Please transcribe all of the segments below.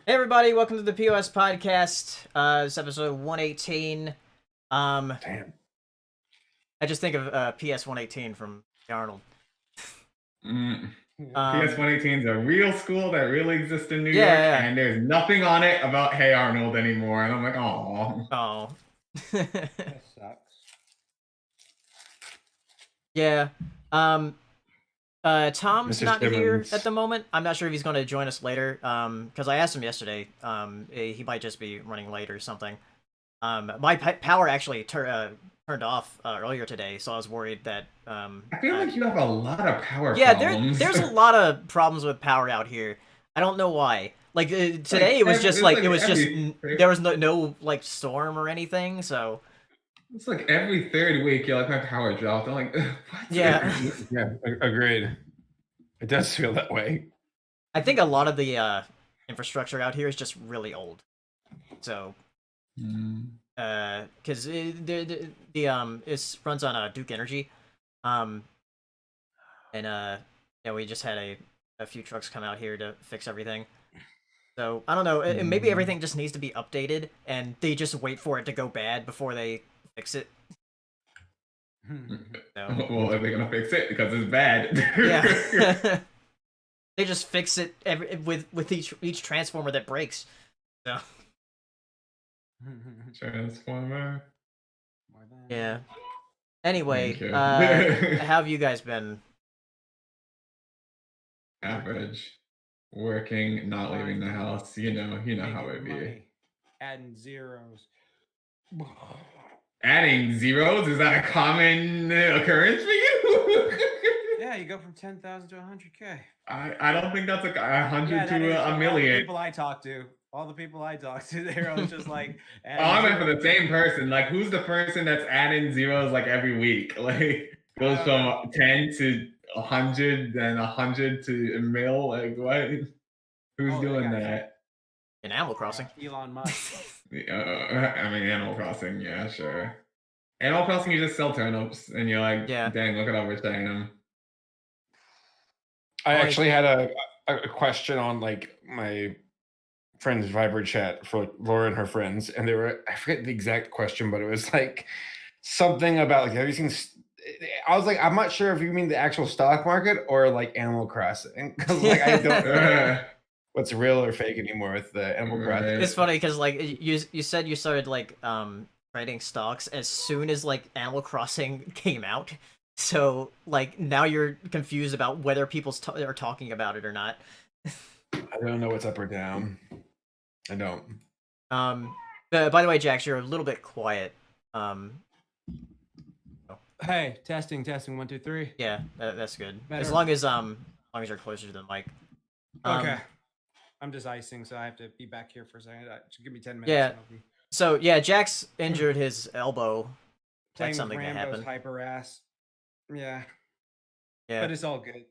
Hey everybody, welcome to the POS Podcast. This is episode 118. Damn. I just think of PS 118 from Arnold. PS 118 is a real school that really exists in New York, yeah. and there's nothing on it about Hey Arnold anymore. And I'm like, Oh. That sucks. Yeah. Tom's Mr. not here Simmons. at the moment. I'm not sure if he's going to join us later. Because I asked him yesterday. He might just be running late or something. My power actually turned off earlier today, so I was worried that. I feel like you have a lot of power Yeah, problems. there's a lot of problems with power out here. I don't know why. Like today, it was just there was no like storm or anything. So It's like every third week, you're like, my power dropped. I'm like, what? yeah, Yeah, agreed. It does feel that way. I think a lot of the infrastructure out here is just really old. So because it runs on Duke Energy, and yeah, we just had a few trucks come out here to fix everything. So I don't know, maybe everything just needs to be updated, and they just wait for it to go bad before they fix it. So, Well, are they gonna fix it because it's bad? yeah, they just fix it with each transformer that breaks. So Transformer. yeah. Anyway, Okay. how have you guys been? Average. Working, not leaving the house. You know how it be. Money. Adding zeros. Adding zeros, is that a common occurrence for you? Yeah, you go from 10,000 to 100K. I don't think that's 100 Yeah, that is to for a all the million. people I talk to. All the people I talk to, they're all just like. Oh, I meant for the same person. Like, who's the person that's adding zeros like every week? Like, goes from 10 to 100, then 100 to a mil. Like, what? Who's doing that? In Animal Crossing. Elon Musk. I mean, Animal Crossing, yeah, sure. Animal Crossing, you just sell turnips, and you're like, Yeah. dang, look at how rich I am. I actually had a question on like my friend's Viber chat for like, Laura and her friends, and they were, I forget the exact question, but it was like something about like, have you seen? I was like, I'm not sure if you mean the actual stock market or like Animal Crossing, because like I don't know what's real or fake anymore with the Animal Crossing. It's funny because like you said you started like trading stocks as soon as like Animal Crossing came out. So, like, now you're confused about whether people are talking about it or not. I don't know what's up or down. I don't. By the way, Jax, you're a little bit quiet. Hey, testing, 1, 2, 3. Yeah, that's good. Better. As long as you're closer to the mic. Okay. I'm just icing, so I have to be back here for a second. Just give me 10 minutes. Yeah. and I'll be So yeah, Jax injured his elbow. playing That's something with that Rambo's happened. hyper ass. Yeah. Yeah. But it's all good.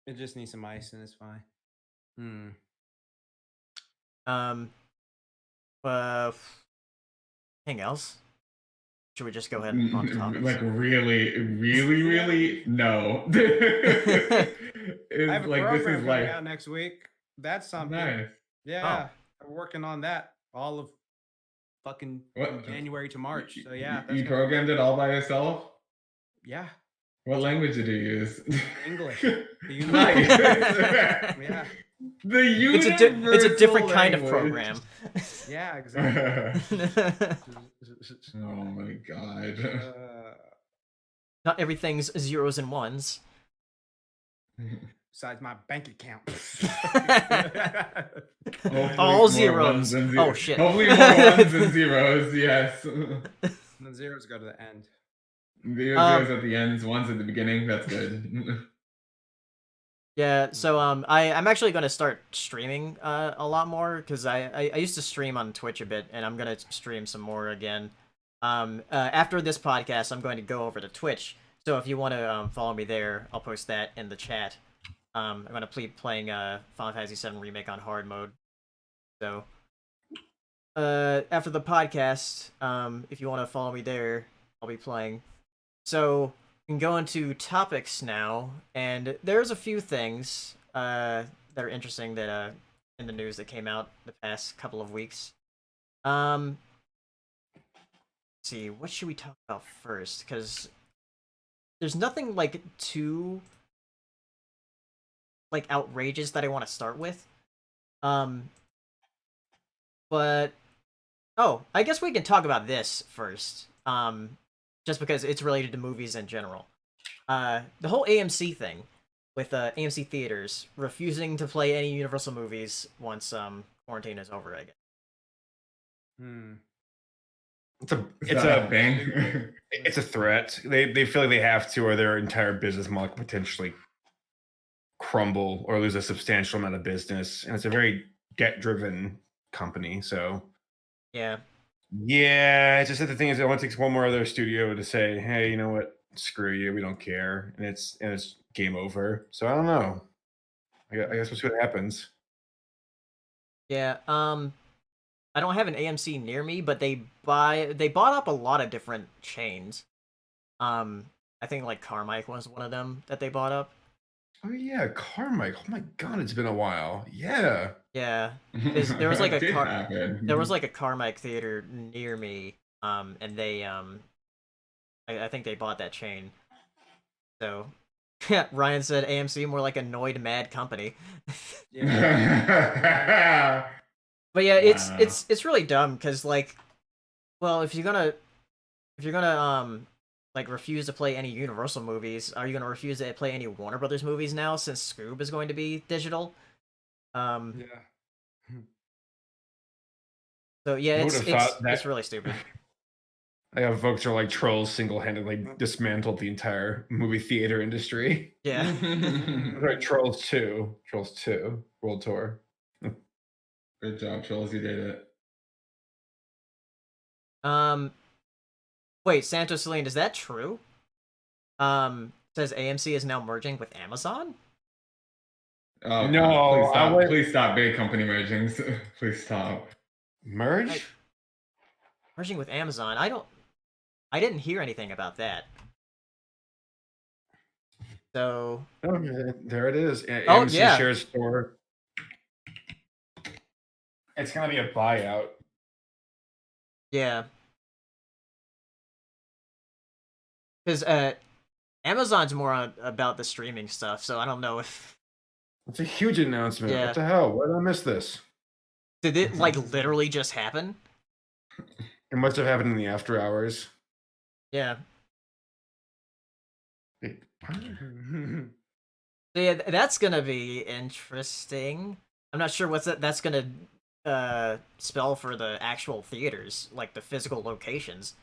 It just needs some ice and it's fine. Anything else? Should we just go ahead and on to topics? Like, really? No. I have a like, program this is coming like, out next week. That's something. nice. Yeah, I'm working on that all of fucking from January to March. So yeah, You programmed it all by yourself? Yeah, What language did you use? English. The Nice. Yeah, The universal it's a different kind of language. program. yeah, exactly. Oh my god. Not everything's zeros and ones. Besides my bank account. Hopefully All more zeros. ones than Oh shit. Hopefully more ones than zeros, yes. And the zeros go to the end. Zeros at the ends, ones at the beginning, that's good. Yeah, so I'm actually going to start streaming a lot more because I used to stream on Twitch a bit, and I'm going to stream some more again. After this podcast, I'm going to go over to Twitch, so if you want to follow me there, I'll post that in the chat. I'm going to be playing Final Fantasy VII Remake on hard mode. So after the podcast, if you want to follow me there, I'll be playing. So we can go into topics now, and there's a few things that are interesting that in the news that came out the past couple of weeks. Let's see, what should we talk about first? Because there's nothing like too like outrageous that I want to start with. But I guess we can talk about this first. Just because it's related to movies in general. The whole AMC thing with AMC Theatres refusing to play any Universal movies once quarantine is over, I guess. It's a bang. It's a threat. They feel like they have to, or their entire business model could potentially crumble or lose a substantial amount of business. And it's a very debt-driven company, so yeah. It's just that the thing is, it only takes one more other studio to say, "Hey, you know what? Screw you. We don't care," and it's game over. So I don't know. I guess we'll see what happens. Yeah. I don't have an AMC near me, but they bought up a lot of different chains. I think like Carmike was one of them that they bought up. Oh yeah, Carmike. Oh my god, it's been a while. Yeah. Yeah. There was like a there was like a Carmike theater near me, and they I think they bought that chain. So yeah, Ryan said AMC more like annoyed mad company. Yeah. But yeah, it's really dumb because like, well, if you're gonna like refuse to play any Universal movies, are you gonna refuse to play any Warner Brothers movies now since Scoob is going to be digital? Yeah. So yeah, it's really stupid. Folks are like Trolls single-handedly dismantled the entire movie theater industry. Yeah. Right, Trolls 2 World Tour. Good job, Trolls. You did it. Wait, Santos Celine, is that true? Says AMC is now merging with Amazon? Oh, no, please stop big company mergings. Please stop. Merge? Merging with Amazon? I didn't hear anything about that. So there it is. AMC shares store. It's gonna be a buyout. Yeah. Because Amazon's more about the streaming stuff, so I don't know if... It's a huge announcement. Yeah. What the hell? Why did I miss this? Did it, like, literally just happen? It must have happened in the after hours. Yeah. Yeah, that's gonna be interesting. I'm not sure what that's gonna spell for the actual theaters, like the physical locations.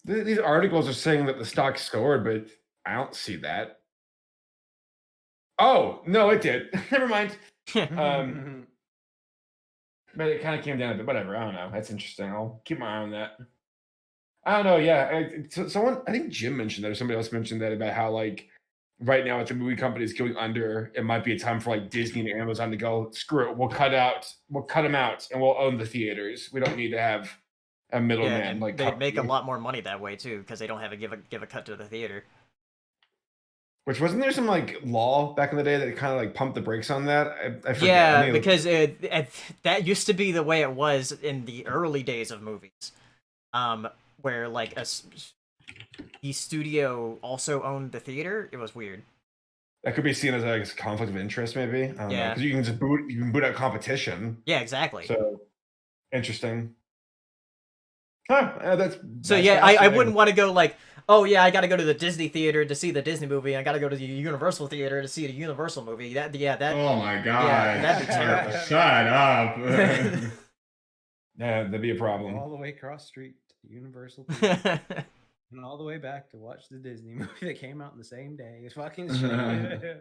These articles are saying that the stock soared, but I don't see that. Oh, no, it did. Never mind. But it kind of came down a bit. Whatever. I don't know. That's interesting. I'll keep my eye on that. I don't know. Yeah. Someone, I think Jim mentioned that, or somebody else mentioned that, about how, like, right now, if the movie company is going under, it might be a time for like Disney and Amazon to go, screw it. We'll cut them out, and we'll own the theaters. We don't need to have a middleman. Like they make a lot more money that way too, because they don't have to give a cut to the theater. Which, wasn't there some like law back in the day that kind of like pumped the brakes on that? I forget. Yeah, because that used to be the way it was in the early days of movies, where like the studio also owned the theater. It was weird. That could be seen as like a conflict of interest, maybe. I don't know, because you can just boot out competition. Yeah, exactly. So interesting. Huh, that's so yeah. I wouldn't want to go like, oh yeah, I got to go to the Disney theater to see the Disney movie. I got to go to the Universal theater to see the Universal movie. That. Oh my god. Yeah, that'd be terrible. Shut up. Yeah, that'd be a problem. All the way across the street to Universal theater. And all the way back to watch the Disney movie that came out in the same day. It's fucking shit. So annoying.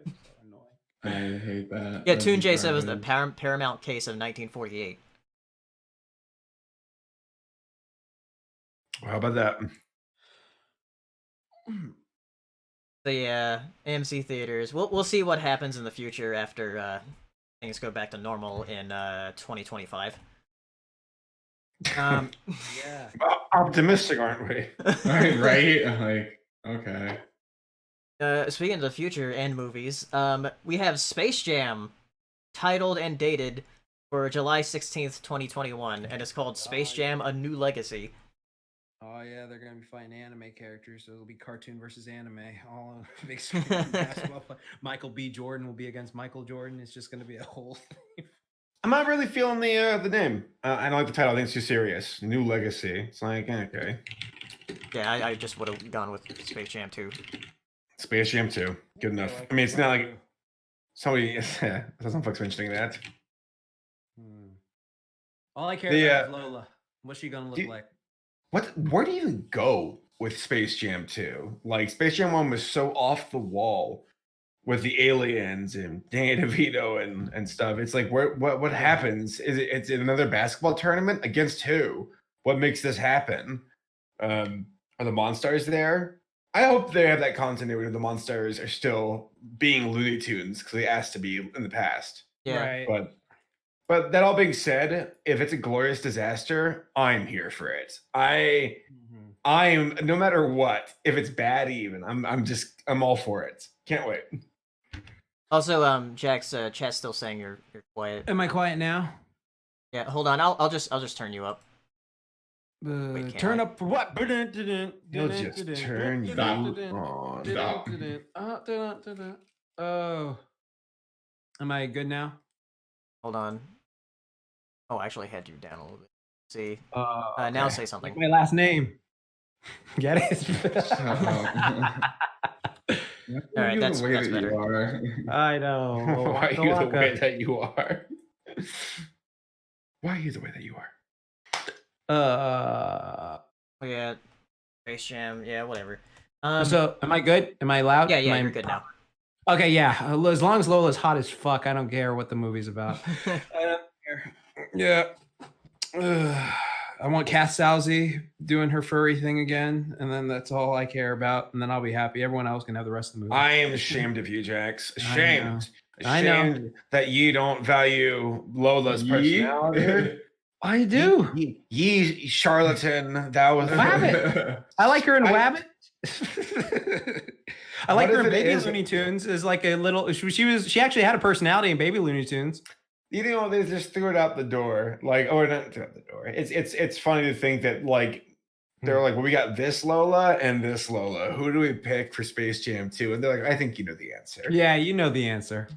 I hate that. Yeah, Toon J said it was the Paramount case of 1948. How about that? So yeah, AMC theaters. We'll see what happens in the future after things go back to normal in 2025. Yeah. Optimistic, aren't we? Right? Like, okay. Speaking of the future and movies, we have Space Jam titled and dated for July 16th, 2021, and it's called Space Jam: A New Legacy. Oh yeah, they're gonna be fighting anime characters, so it'll be cartoon versus anime. All on a big screen basketball fight. Michael B. Jordan will be against Michael Jordan. It's just gonna be a whole thing. I'm not really feeling the name. I don't like the title. I think it's too serious. New Legacy. It's like, okay. Yeah, I just would have gone with Space Jam 2. Space Jam 2. Good enough. I mean, it's not like somebody. Some folks mentioning that. All I care about is Lola. What's she gonna look like? Where do you even go with Space Jam 2? Like, Space Jam 1 was so off the wall with the aliens and Danny DeVito and stuff. It's like, what happens? It's another basketball tournament against who? What makes this happen? Are the Monstars there? I hope they have that continuity. The Monstars are still being Looney Tunes because they asked to be in the past. Yeah. Right. But that all being said, if it's a glorious disaster, I'm here for it. I'm no matter what. If it's bad, even I'm all for it. Can't wait. Also, Jack's chat's still saying you're quiet. Am I quiet now? Yeah, hold on. I'll just turn you up. Wait, Turn up for what? He'll just turn you on. Oh. Am I good now? Hold on. Oh, I actually had you down a little bit. See. Okay. Now say something. My last name. Get it? All right, that's better. I know. Why are you the way that you are? Why are you the way that you are? Oh yeah, Space Jam. Yeah, whatever. So, am I good? Am I loud? Yeah, you're good now. Okay, yeah. As long as Lola's hot as fuck, I don't care what the movie's about. I don't care. Yeah. I want Cass Salzy doing her furry thing again, and then that's all I care about, and then I'll be happy. Everyone else can have the rest of the movie. I am ashamed of you, Jax. Ashamed. I know. Ashamed that you don't value Lola's personality. I do. Ye charlatan. That was Wabbit. I like her in Wabbit. I like her in Baby is- Looney Tunes. Is like a little. She actually had a personality in Baby Looney Tunes. You know, they just threw it out the door. Like, or not threw it out the door. It's funny to think that like they're like, well, we got this Lola and this Lola. Who do we pick for Space Jam 2? And they're like, I think you know the answer. Yeah, you know the answer.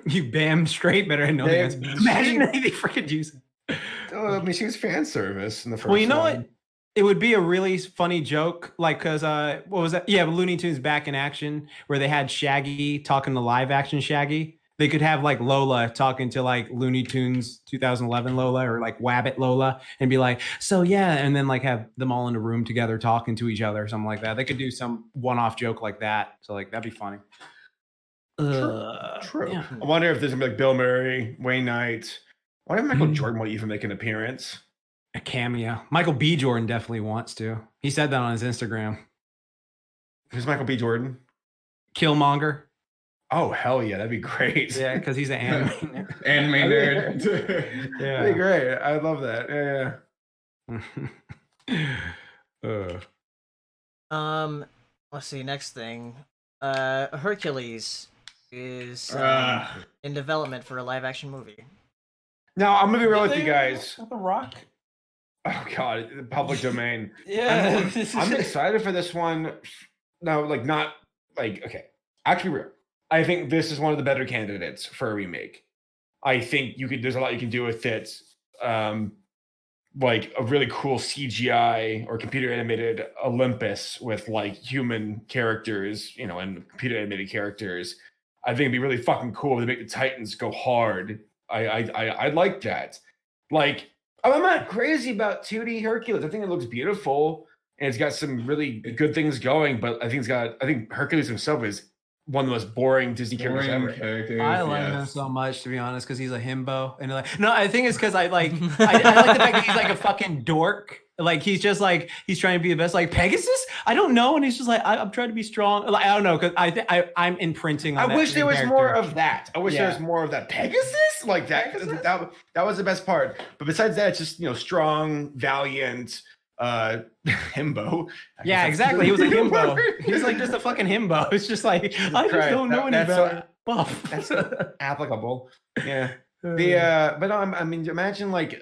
You bam straight better know the answer. Imagine they freaking use it. I mean, she was fan service in the first Well, you know one. what? It would be a really funny joke, like, because what was that? Yeah, Looney Tunes Back in Action, where they had Shaggy talking to live action Shaggy. They could have like Lola talking to like Looney Tunes 2011 Lola or like Wabbit Lola and be like, so yeah, and then like have them all in a room together talking to each other or something like that. They could do some one-off joke like that. So like that'd be funny. True. Yeah. I wonder if there's gonna be like Bill Murray, Wayne Knight. I wonder if Michael Jordan will even make an appearance. A cameo. Michael B. Jordan definitely wants to. He said that on his Instagram. Who's Michael B. Jordan? Killmonger. Oh, hell yeah, that'd be great. Yeah, because he's an anime. Anime nerd. Yeah. That'd be great. I love that. Yeah. Let's see. Next thing. Hercules is in development for a live action movie. Now, I'm gonna be real with you guys. The Rock. Oh god, the public domain. Yeah. I'm excited for this one. No, like not like okay. Actually, real. I think this is one of the better candidates for a remake. I think there's a lot you can do with it. Like a really cool CGI or computer animated Olympus with like human characters, you know, and computer animated characters. I think it'd be really fucking cool to make the Titans go hard. I like that. Like, I'm not crazy about 2D Hercules. I think it looks beautiful and it's got some really good things going, but I think Hercules himself is one of the most boring Disney characters ever. I like him so much, to be honest, because he's a himbo. And like, no, I think it's because I like the fact that he's like a fucking dork. Like he's just like he's trying to be the best. Like Pegasus, I don't know, and he's just like I'm trying to be strong. Like I don't know, because I'm imprinting on. I wish there was more of that. I wish there was more of that Pegasus, like that. That was the best part. But besides that, it's just strong, valiant. Himbo. Yeah, exactly. He was a himbo. He was like just a fucking himbo. It's just like I just don't know any better. buff. That's applicable. Yeah. I mean, imagine like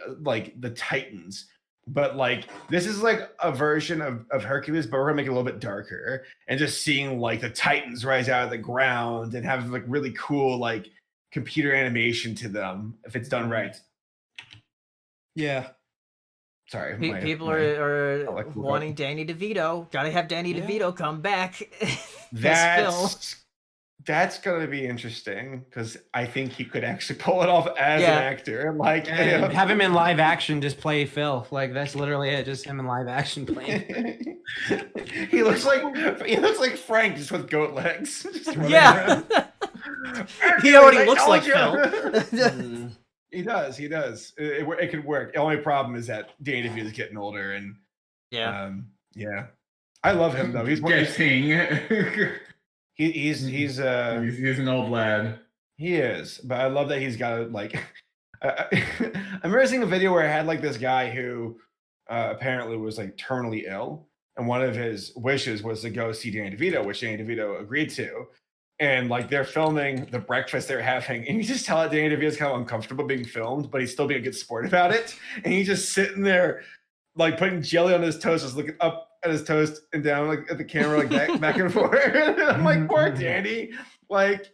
the Titans, but like this is like a version of Hercules, but we're gonna make it a little bit darker, and just seeing like the Titans rise out of the ground and have like really cool like computer animation to them if it's done right. Yeah. Sorry, People are like wanting Danny DeVito. Gotta have Danny DeVito come back. Phil. That's gonna be interesting because I think he could actually pull it off as an actor. Like, have him in live action, just play Phil. Like that's literally it. Just him in live action playing. he looks like Frank just with goat legs. Yeah. He already looks like Phil. He does. It could work. The only problem is that Danny DeVito is getting older, and yeah. I love him though. He's He's an old lad. He is, but I love that he's got like. I remember seeing a video where it had like this guy who apparently was like terminally ill, and one of his wishes was to go see Danny DeVito, which Danny DeVito agreed to. And like they're filming the breakfast they're having, and you just tell that Danny DeVito's kind of uncomfortable being filmed, but he's still being a good sport about it. And he's just sitting there, like putting jelly on his toast, just looking up at his toast and down like at the camera, like back and forth. I'm like, poor Danny. Like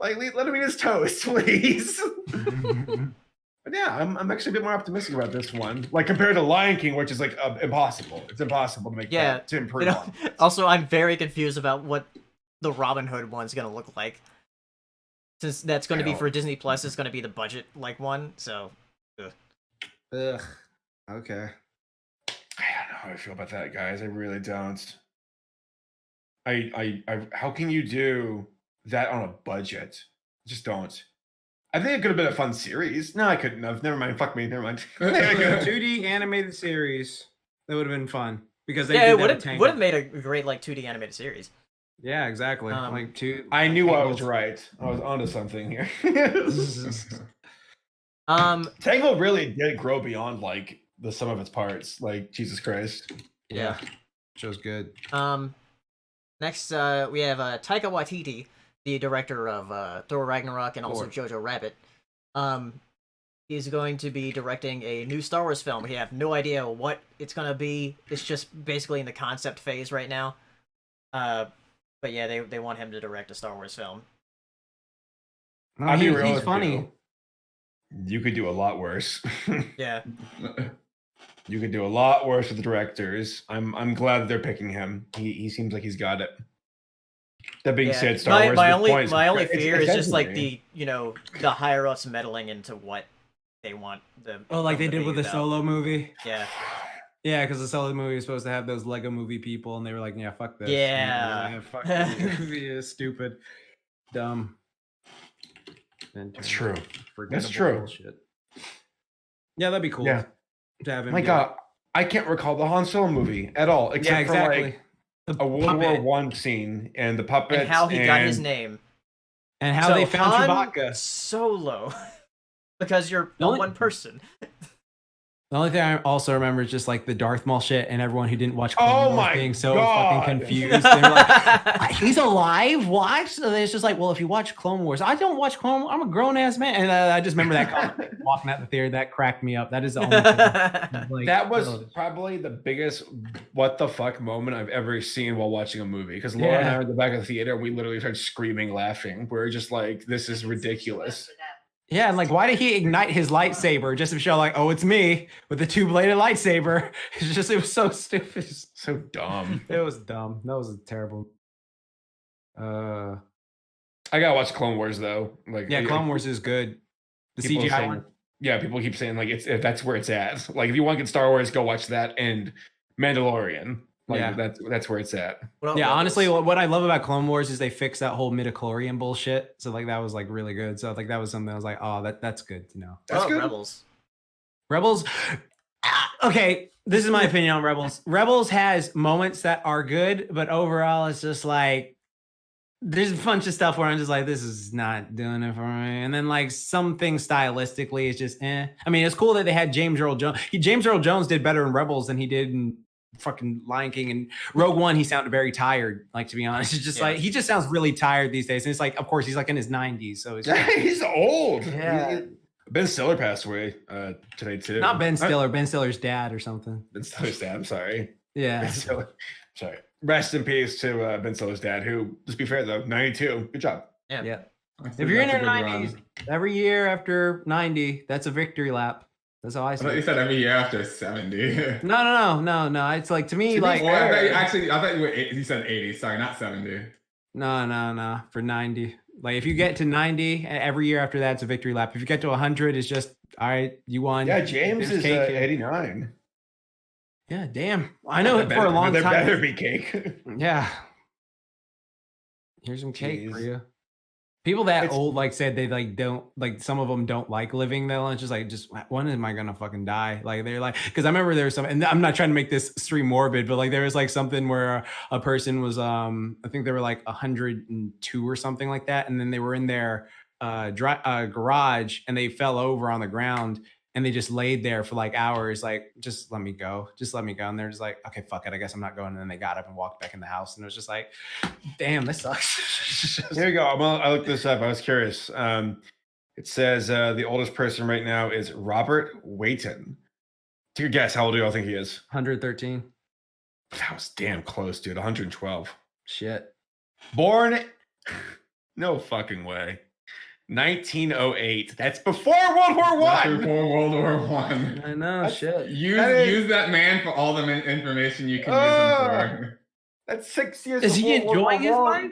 let him eat his toast, please. But yeah, I'm actually a bit more optimistic about this one, like compared to Lion King, which is like impossible. It's impossible to make that, to improve on. Also, I'm very confused about what the Robin Hood one's gonna look like, since that's going to be for Disney Plus. It's going to be the budget like one. So, okay. I don't know how I feel about that, guys. I really don't. I how can you do that on a budget? Just don't. I think it could have been a fun series. No, I couldn't have. Never mind. Fuck me. Never mind. A 2D animated series. That would have been fun because they it would have made a great like 2D animated series. Yeah, exactly. I knew I was right. I was onto something here. Tangled really did grow beyond like the sum of its parts. Like Jesus Christ. Yeah. Show's good. Next, we have Taika Waititi, the director of Thor Ragnarok and also Jojo Rabbit. He's going to be directing a new Star Wars film. We have no idea what it's going to be. It's just basically in the concept phase right now. But yeah, they want him to direct a Star Wars film. I mean, he's funny. You could do a lot worse. Yeah. You could do a lot worse with the directors. I'm glad that they're picking him. He seems like he's got it. That being said, Star Wars. My only fear is just like the higher ups meddling into what they want the. Oh, like they did with the Solo movie. Yeah. Yeah, because the Solo movie was supposed to have those Lego movie people, and they were like, "Yeah, fuck this." Yeah, fuck this movie is stupid, dumb. That's true. That's true. Bullshit. Yeah, that'd be cool. Yeah. To have him. My God, I can't recall the Han Solo movie at all, except for like a World War One scene and the puppets and how he got his name, and how they found Chewbacca. Solo, because you're one person. The only thing I also remember is just like the Darth Maul shit and everyone who didn't watch Clone Wars being so fucking confused. They were like, he's alive? What? So it's just like, well, if you watch Clone Wars, I don't watch Clone Wars. I'm a grown ass man. And I just remember that comment walking out the theater. That cracked me up. That is the only thing. Like, that was probably the biggest what the fuck moment I've ever seen while watching a movie. Because Laura and I were at the back of the theater. We literally started screaming, laughing. We're just like, this is ridiculous. Yeah, and like, why did he ignite his lightsaber just to show like, oh, it's me with the two-bladed lightsaber? It was so stupid, so dumb. It was dumb. That was terrible. I gotta watch Clone Wars though. Like, yeah, Clone Wars is good. The CGI one. Yeah, people keep saying like that's where it's at. Like, if you want to get Star Wars, go watch that and Mandalorian. Like, that's where it's at. Yeah, honestly, what I love about Clone Wars is they fixed that whole midichlorian bullshit. So like that was like really good. So like that was something I was like, oh, that's good to know. That's good. Rebels. Okay, this is my opinion on Rebels. Rebels has moments that are good, but overall it's just like there's a bunch of stuff where I'm just like, this is not doing it for me. And then like some things stylistically is just I mean, it's cool that they had James Earl Jones. James Earl Jones did better in Rebels than he did in fucking Lion King and Rogue One, he sounded very tired. Like, to be honest, it's just like he just sounds really tired these days. And it's like, of course, he's like in his 90s, so he's old. Yeah. Ben Stiller passed away today too. Not Ben Stiller, Ben Stiller's dad or something. Ben Stiller's dad. I'm sorry. Yeah. Ben Stiller. Sorry. Rest in peace to Ben Stiller's dad, who, let's be fair though, 92. Good job. Yeah. If you're in your 90s, every year after 90, that's a victory lap. That's how I see I thought it. you said every year after 70. No. It's like, to me, like. I thought you were you said 80. Sorry, not 70. No. For 90. Like, if you get to 90, every year after that, it's a victory lap. If you get to 100, it's just, all right, you won. Yeah, James is 89. Yeah, damn. I know for a long time. There better be cake. Yeah. Here's some cake for you. People that old like said they like don't like, some of them don't like living though. And it's just when am I gonna fucking die? Like, they're like, because I remember there was some, and I'm not trying to make this stream morbid, but like there was like something where a person was I think they were like 102 or something like that, and then they were in their garage and they fell over on the ground. And they just laid there for like hours, like, just let me go. And they're just like, okay, fuck it. I guess I'm not going. And then they got up and walked back in the house. And it was just like, damn, this sucks. Here you go. I looked this up. I was curious. It says the oldest person right now is Robert Wayton. Take your guess. How old do y'all think he is? 113. That was damn close, dude. 112. Shit. Born. No fucking way. 1908. That's before World War One. Before World War One. I know. Shit. Use that man for all the information you can use him for. That's 6 years. Is he enjoying his life?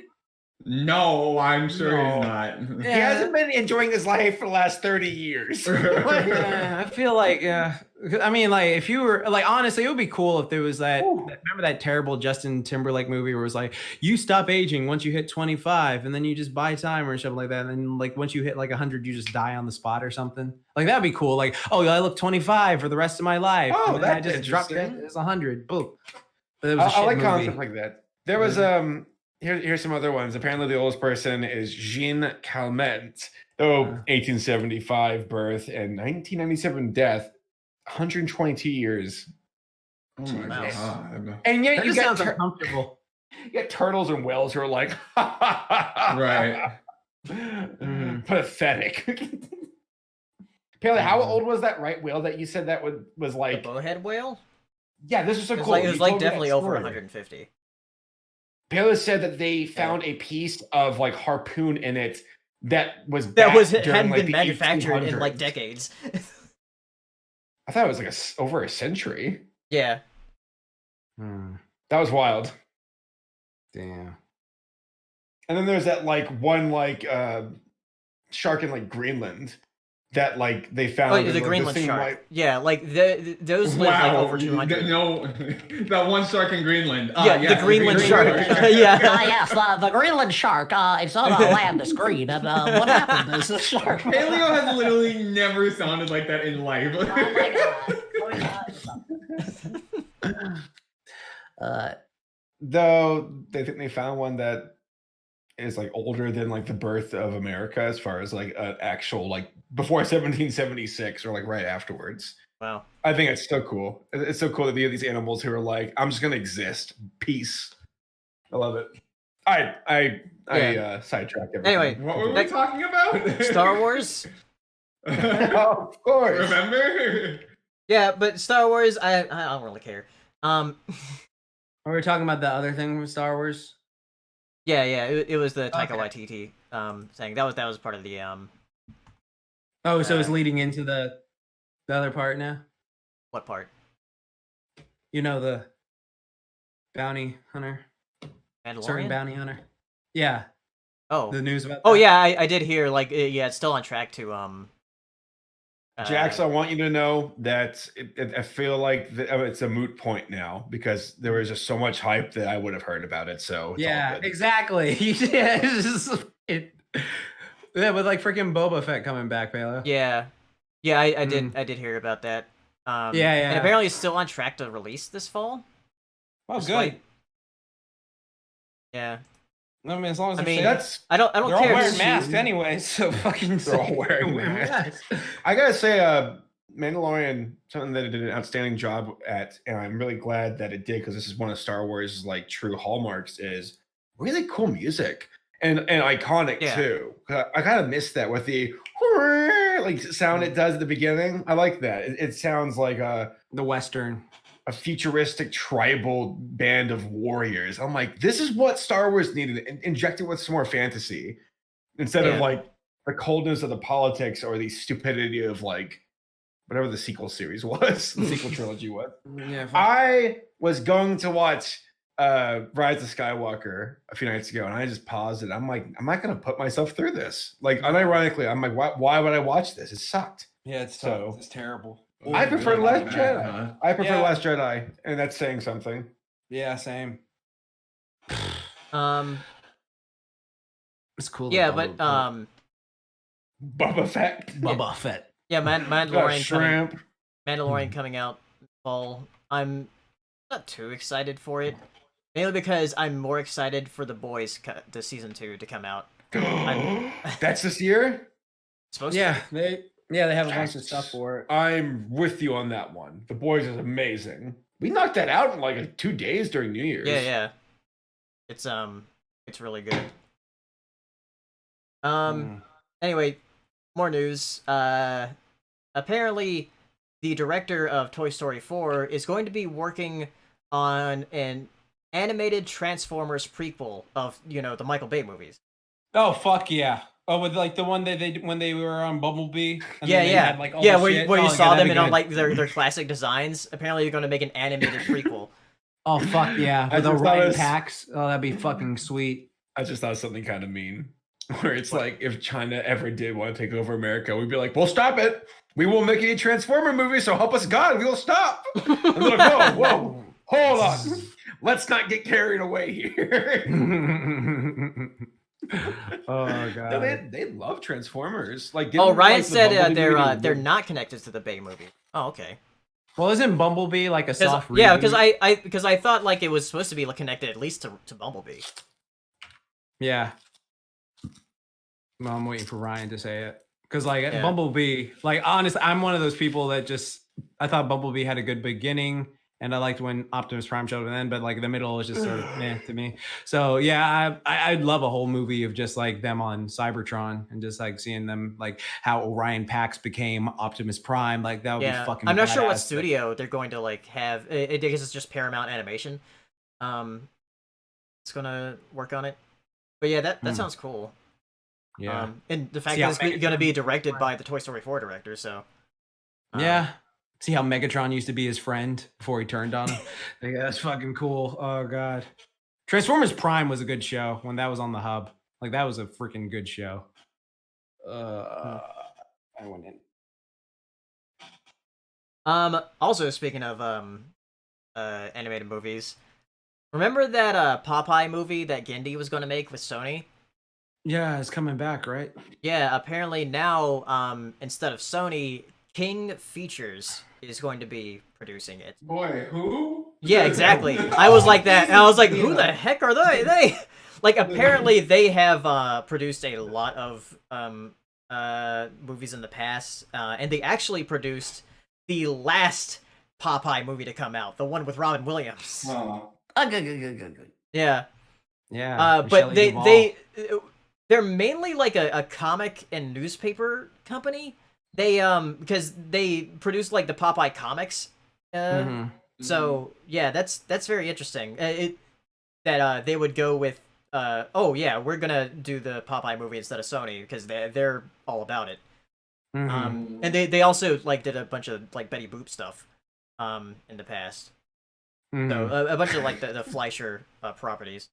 No, I'm sure he's not. He hasn't been enjoying his life for the last 30 years. I feel like, I mean, like, if you were like, honestly, it would be cool if there was that. Remember that terrible Justin Timberlake movie where it was like, you stop aging once you hit 25, and then you just buy time or something like that. And then, like, once you hit like 100, you just die on the spot or something. Like, that'd be cool. Like, oh, I look 25 for the rest of my life. Oh, and that's I just dropped interesting. it. It's 100. Boom. But it was I like movie. concept like that. There was here's some other ones. Apparently, the oldest person is Jean Calment. 1875 birth and 1997 death. 122 years. Oh my god! And yet you sounds uncomfortable. You get turtles and whales who are like, right. Pathetic. Apparently, how old was that right whale that you said that was like the bowhead whale? Yeah, this was so cool. It was like definitely over 150. Taylor said that they found a piece of like harpoon in it that hadn't been manufactured in like decades. I thought it was like over a century. Yeah. That was wild. Damn. And then there's that like one like shark in like Greenland that like they found. The Greenland shark. Yeah, like those live like over 200. No, that one shark in Greenland. The Greenland shark. Yeah. Yes, the Greenland shark. It's on land that's green. And what happened is the shark. Paleo has literally never sounded like that in life. Oh my god. Though they think they found one that is like older than like the birth of America, as far as like an actual like before 1776 or like right afterwards. Wow. I think it's so cool. It's so cool that you have these animals who are like, I'm just gonna exist. Peace. I love it. I sidetracked everything. Anyway, what were we talking about? Star Wars. Oh, of course. Remember? Yeah, but Star Wars, I don't really care. Are we talking about the other thing from Star Wars? Yeah, it was the Taika Waititi thing. That was part of the Oh, so it's leading into the other part now? What part? You know, the bounty hunter. Certain Mandalorian? bounty hunter. Yeah. Oh. The news about that. Oh yeah, I did hear like it's still on track to Jax, I want you to know that I feel like it's a moot point now because there was just so much hype that I would have heard about it. So yeah, exactly. Yeah, with like freaking Boba Fett coming back, Palo. Yeah, I did hear about that. Yeah. And apparently it's still on track to release this fall. Oh, good. Like, yeah. I mean, as long as I mean, that's I don't they're care. all wearing masks anyway, so fucking they're all wearing masks. masks. I gotta say, Mandalorian, something that it did an outstanding job at, and I'm really glad that it did because this is one of Star Wars' like true hallmarks is really cool music and iconic Yeah. too. I kind of miss that with the like sound it does at the beginning. I like that. It sounds like The Western. a futuristic tribal band of warriors. I'm like, this is what Star Wars needed. Inject it with some more fantasy instead of Yeah. like the coldness of the politics or the stupidity of like whatever the sequel series was, the sequel trilogy was. Yeah. I was going to watch Rise of Skywalker a few nights ago, and I just paused it. I'm like, I'm not gonna put myself through this. Like, unironically, I'm like, why would I watch this? It sucked. Yeah, it's So- it's terrible. I prefer Last Bad, Jedi. huh? I prefer Yeah. Last Jedi, and that's saying something. Yeah, same. It's cool. Yeah, but Boba Fett. Boba Fett. yeah, Shrimp. Mandalorian coming out fall. I'm not too excited for it, mainly because I'm more excited for the boys the season 2 to come out. That's this year? Supposed Yeah, to. they have a bunch of stuff for it. I'm with you on that one. The Boys is amazing. We knocked that out in like 2 days during New Year's. Yeah. It's really good. Anyway, more news. Apparently the director of Toy Story 4 is going to be working on an animated Transformers prequel of, the Michael Bay movies. Oh fuck yeah! Oh, with like the one that they when they were on Bumblebee. And Yeah, then they yeah. had, like, all Yeah, the where shit. you Oh, saw that'd them be in on good. like their classic designs. Apparently, you're going to make an animated prequel. Oh fuck yeah! I With the just thought it Ryan was- Pax. Oh, that'd be fucking sweet. I just thought something kind of mean. Where it's like if China ever did want to take over America, we'd be like, "Well, stop it. We won't make any Transformer movies, so help us God, we will stop." And they're like, whoa, hold on. Let's not get carried away here. Oh No, god. they love Transformers. Like, Oh, didn't, Ryan like, the said Bumblebee movie they're do- not connected to the Bay movie. Oh, okay. Well, isn't Bumblebee like a soft? Yeah, reboot? because I thought like it was supposed to be connected at least to Bumblebee. Yeah. Well, I'm waiting for Ryan to say it. Because, like, Yeah. Bumblebee, like, honestly, I'm one of those people that I thought Bumblebee had a good beginning, and I liked when Optimus Prime showed up at the end, but, like, the middle was just sort of meh to me. So, yeah, I'd love a whole movie of just, like, them on Cybertron and just, like, seeing them, like, how Orion Pax became Optimus Prime. Like, that would be fucking I'm not sure what badass. studio they're going to like have. I guess it's just Paramount Animation. It's gonna work on it. But yeah, that sounds cool. Yeah. And the fact See that how it's going to Megatron- be directed by the Toy Story 4 director, so. Yeah. See how Megatron used to be his friend before he turned on him? Like, that's fucking cool. Oh, God. Transformers Prime was a good show when that was on the hub. Like, that was a freaking good show. I went in. Also, speaking of animated movies, remember that Popeye movie that Gindi was going to make with Sony? Yeah, it's coming back, right? Yeah, apparently now, instead of Sony, King Features is going to be producing it. Boy, who? Yeah, exactly. I was like that, and I was like, who the heck are they? Like, apparently they have produced a lot of movies in the past, and they actually produced the last Popeye movie to come out, the one with Robin Williams. Oh. Good. Yeah. Yeah. But Michelle they're mainly like a comic and newspaper company. They because they produce like the Popeye comics. Mhm. So yeah, that's very interesting. That they would go with oh yeah, we're gonna do the Popeye movie instead of Sony because they're all about it. Mhm. And they also like did a bunch of like Betty Boop stuff in the past. Mhm. So a bunch of like the Fleischer properties.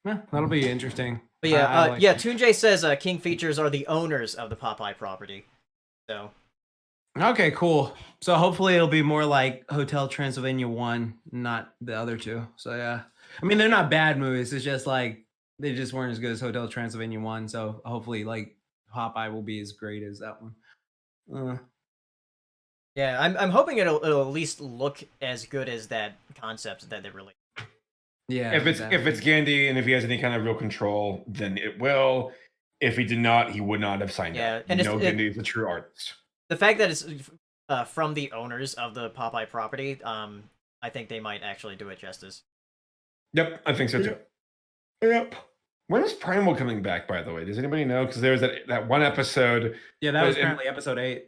Yeah, that'll be interesting. But yeah, I like yeah. it. Toonjay says King Features are the owners of the Popeye property. So Okay, cool. So hopefully it'll be more like Hotel Transylvania 1, not the other two. So yeah. I mean, they're not bad movies. It's just like they just weren't as good as Hotel Transylvania 1. So hopefully like Popeye will be as great as that one. yeah, I'm hoping it'll at least look as good as that concept that they released. Yeah. If it's Gandhi and if he has any kind of real control, then it will. If he did not, he would not have signed Yeah, up. and Gendy is a true artist. The fact that it's from the owners of the Popeye property, I think they might actually do it justice. Yep, I think so too. Yep. When is Primal coming back, by the way? Does anybody know? Because there was that one episode. Yeah, that was apparently episode 8.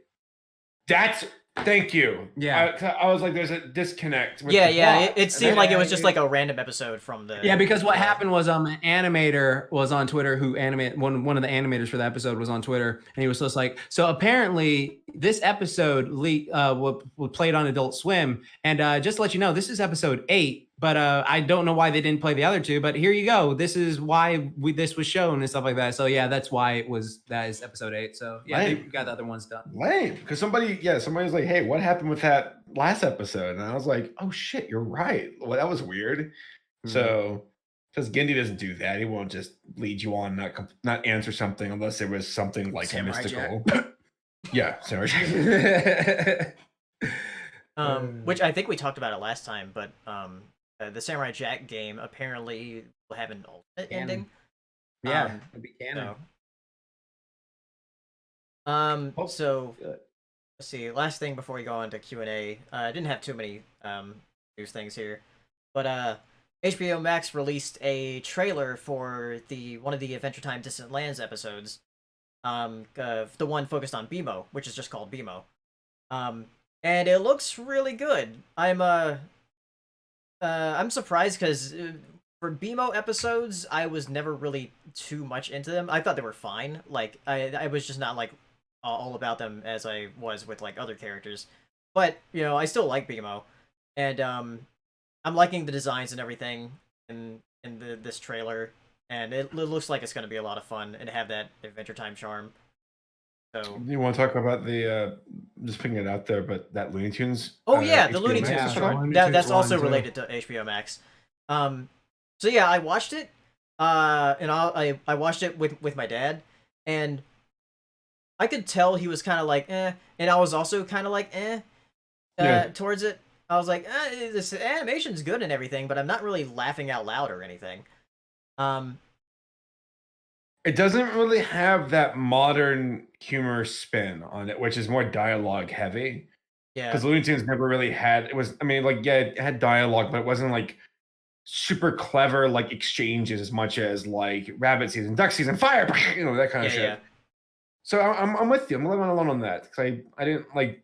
Thank you. Yeah. I was like, there's a disconnect. With It seemed like it was just like a random episode from the. Yeah, because what happened was an animator was on Twitter who one of the animators for the episode was on Twitter, and he was just like, so apparently this episode was played on Adult Swim, and just to let you know, this is episode 8. But I don't know why they didn't play the other 2. But here you go. This is why this was shown and stuff like that. So yeah, that's why that is episode 8. So yeah, they got the other ones done. Lame. Because somebody was like, hey, what happened with that last episode? And I was like, oh shit, you're right. Well, that was weird. Mm-hmm. So because Gendy doesn't do that, he won't just lead you on, not answer something unless it was something like Samurai mystical. Yeah, Samurai Jack. Which I think we talked about it last time, but the Samurai Jack game apparently will have an alternate ending. Yeah, it'll be canon. So let's see. Last thing before we go on to Q&A, I didn't have too many news things here, but HBO Max released a trailer for one of the Adventure Time Distant Lands episodes, the one focused on BMO, which is just called BMO, and it looks really good. I'm surprised because for BMO episodes, I was never really too much into them. I thought they were fine. Like I was just not like all about them as I was with like other characters. But I still like BMO, and I'm liking the designs and everything in this trailer, and it looks like it's going to be a lot of fun and have that Adventure Time charm. So you want to talk about the just putting it out there, but that Looney Tunes? Oh yeah, the HBO Looney Max Tunes. show? That's also related to HBO Max. So yeah, I watched it, and I watched it with my dad, and I could tell he was kind of like and I was also kind of like towards it. I was like, this animation's good and everything, but I'm not really laughing out loud or anything. It doesn't really have that modern humor spin on it, which is more dialogue heavy. Yeah. Because Looney Tunes never really had, it had dialogue, but it wasn't like super clever like exchanges as much as like Rabbit Season, Duck Season, Fire, that kind of shit. Yeah. So I'm with you. I'm living alone on that because I didn't like,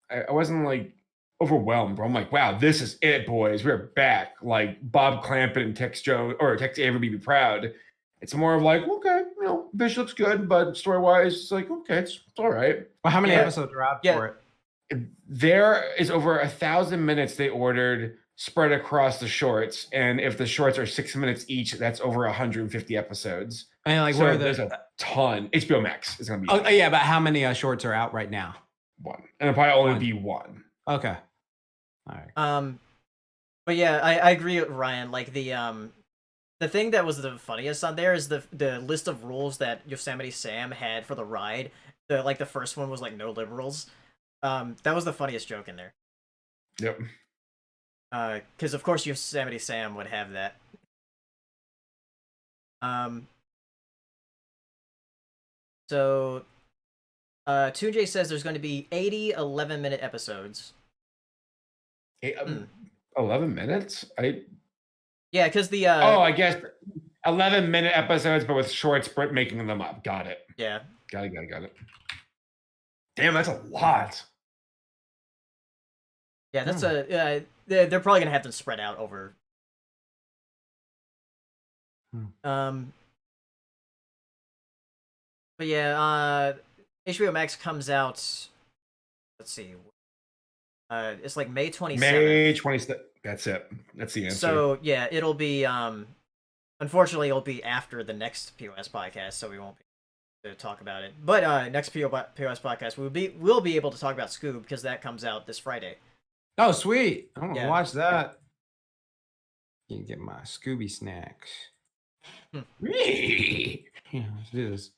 I wasn't like overwhelmed, bro. I'm like, wow, this is it, boys. We're back. Like Bob Clampett and Tex Avery be proud. It's more of like, okay, Fish looks good, but story-wise, it's like, okay, it's all right. Well, how many episodes are out for it? There is over 1,000 minutes they ordered spread across the shorts, and if the shorts are 6 minutes each, that's over 150 episodes. And like, so there's a ton. HBO Max is going to be. Oh yeah, but how many shorts are out right now? 1, and it'll probably only be 1. Okay. All right. But yeah, I agree with Ryan. Like the thing that was the funniest on there is the list of rules that Yosemite Sam had for the ride. The first one was like no liberals. That was the funniest joke in there. Yep. Because of course Yosemite Sam would have that. So, Tunjay says there's going to be 80 11-minute episodes. 11 minutes? Yeah, because the I guess 11-minute episodes, but with shorts making them up. Got it. Yeah. Got it. Damn, that's a lot. Yeah, that's they're probably gonna have them spread out over. But yeah, HBO Max comes out. Let's see. It's like May 27th. May 27th. That's it. That's the answer. So yeah, it'll be unfortunately it'll be after the next POS podcast, so we won't be able to talk about it. But next POS podcast we'll be able to talk about Scoob because that comes out this Friday. Oh sweet! I'm gonna watch that. You can get my Scooby snacks. Yeah, let's do this.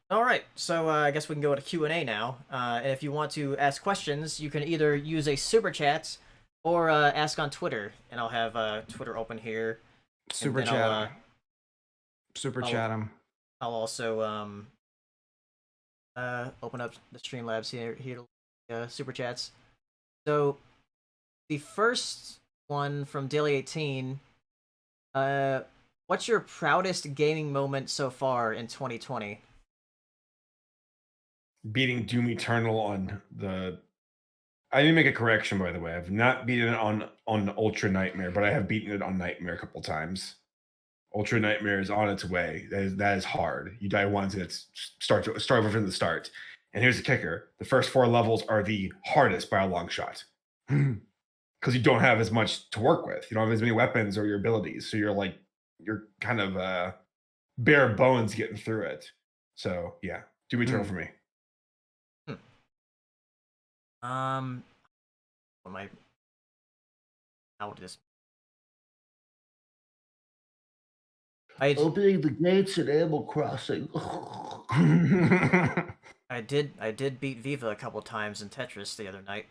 All right, so I guess we can go to Q&A now. And if you want to ask questions, you can either use a super chat or ask on Twitter. And I'll have Twitter open here. Super chat. Super I'll- chat him. I'll also open up the Streamlabs here to super chats. So the first one from Daily 18. What's your proudest gaming moment so far in 2020? Beating Doom Eternal on the. I need to make a correction, by the way. I've not beaten it on Ultra Nightmare, but I have beaten it on Nightmare a couple times. Ultra Nightmare is on its way. That is hard. You die once and it's start over from the start. And here's the kicker: the first 4 levels are the hardest by a long shot, because you don't have as much to work with. You don't have as many weapons or your abilities, so you're kind of bare bones getting through it. So yeah, Doom Eternal for me. What am I? How would this? Opening the gates at Animal Crossing. I did beat Viva a couple times in Tetris the other night.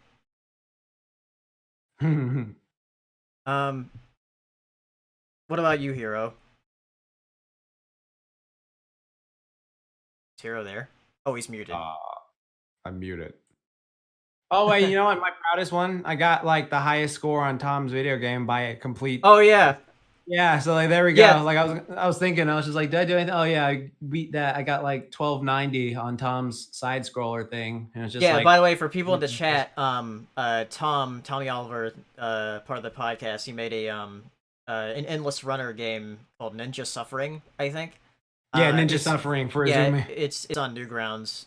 What about you, Hero? Is Hero there? Oh, he's muted. I'm muted. Oh wait, you know what? My proudest one, I got like the highest score on Tom's video game by a complete. Oh yeah. Yeah, so like there we go. Yeah. Like I was thinking, I was just like, did I do anything? Oh yeah, I beat that. I got like 1290 on Tom's side scroller thing, and it's just Yeah. like, By the way, for people in the chat, Tommy Oliver, part of the podcast, he made an endless runner game called Ninja Suffering, I think. yeah, Ninja Suffering for Yeah, Izumi. it's on Newgrounds.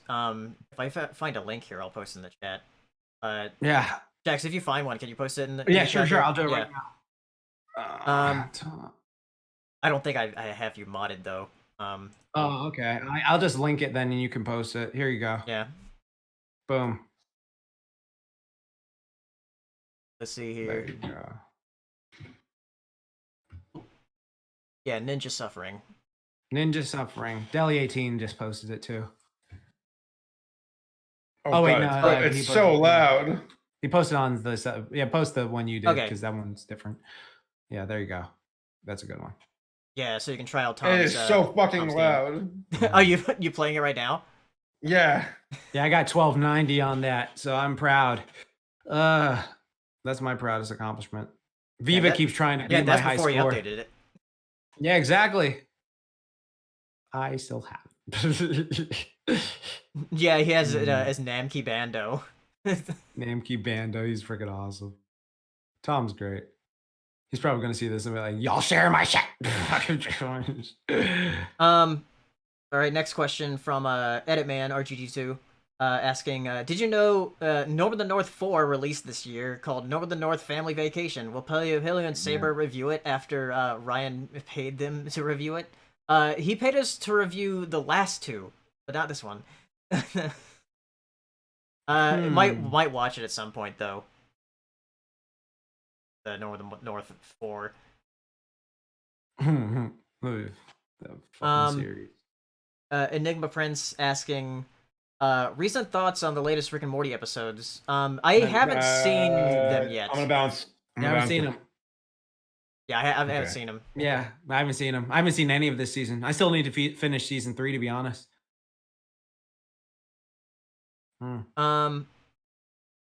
If I find a link here, I'll post it in the chat. Yeah, Jax, if you find one, can you post it in the? yeah, the sure, chat sure. here? I'll do it Yeah. right now. I don't think I have you modded though. Oh, okay. I'll just link it then, and you can post it. Here you go. Yeah. Boom. Let's see There here. you go. Yeah, Ninja Suffering. Ninja Suffering. Deli 18 just posted it too. Oh wait, God, no, it's he so posted- loud. He posted on the post the one you did Okay. because that one's different. Yeah, there you go. That's a good one. Yeah, so you can try out It Tom's. is so fucking Tom's game. loud. Oh, you playing it right now? Yeah. Yeah, I got 1290 on that, so I'm proud. That's my proudest accomplishment. Viva that- keeps trying to Yeah, beat my that's high before score. you updated it. Yeah, exactly. I still have it. Yeah, he has it as Namki Bando. Namki Bando, he's freaking awesome. Tom's great. He's probably gonna see this and be like, "Y'all share my shit." All right, next question from Editman RGG2, asking, did you know Northern North 4 released this year called Northern North Family Vacation? Will Paleo and Saber review it after Ryan paid them to review it? He paid us to review the last 2, but not this one. Might watch it at some point though. The Northern North 4. The fucking series. Enigma Prince asking, recent thoughts on the latest Rick and Morty episodes. I haven't seen them yet. I'm gonna bounce. I haven't seen them. Yeah, I haven't Okay. seen them. Yeah, I haven't seen them. I haven't seen any of this season. I still need to finish season 3, to be honest. And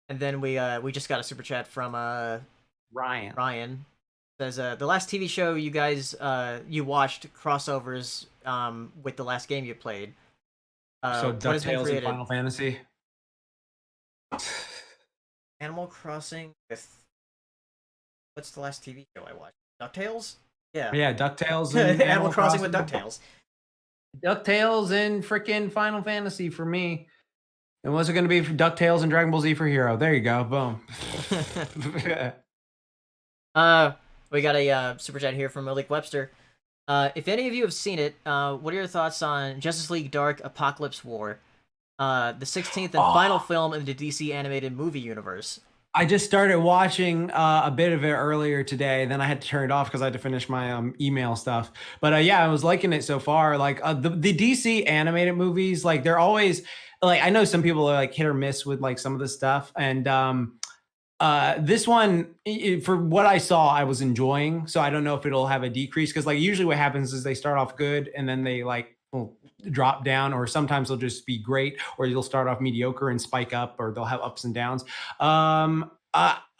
then we just got a super chat from Ryan. Ryan. Says the last TV show you guys you watched crossovers with the last game you played. So what has been DuckTales and created? Final Fantasy. Animal Crossing with what's the last TV show I watched? DuckTales? Yeah. Yeah, DuckTales and Animal Crossing with DuckTales. DuckTales and freaking Final Fantasy for me. And what's it going to be for DuckTales and Dragon Ball Z for Hero? There you go. Boom. We got a super chat here from Malik Webster. If any of you have seen it, what are your thoughts on Justice League Dark Apocalypse War, the 16th and final film in the DC animated movie universe? I just started watching a bit of it earlier today. Then I had to turn it off because I had to finish my email stuff. But yeah, I was liking it so far. Like the DC animated movies, like they're always like, I know some people are like hit or miss with like some of the stuff, and This one, for what I saw, I was enjoying. So I don't know if it'll have a decrease because like usually what happens is they start off good and then they like will drop down, or sometimes they'll just be great, or you'll start off mediocre and spike up, or they'll have ups and downs.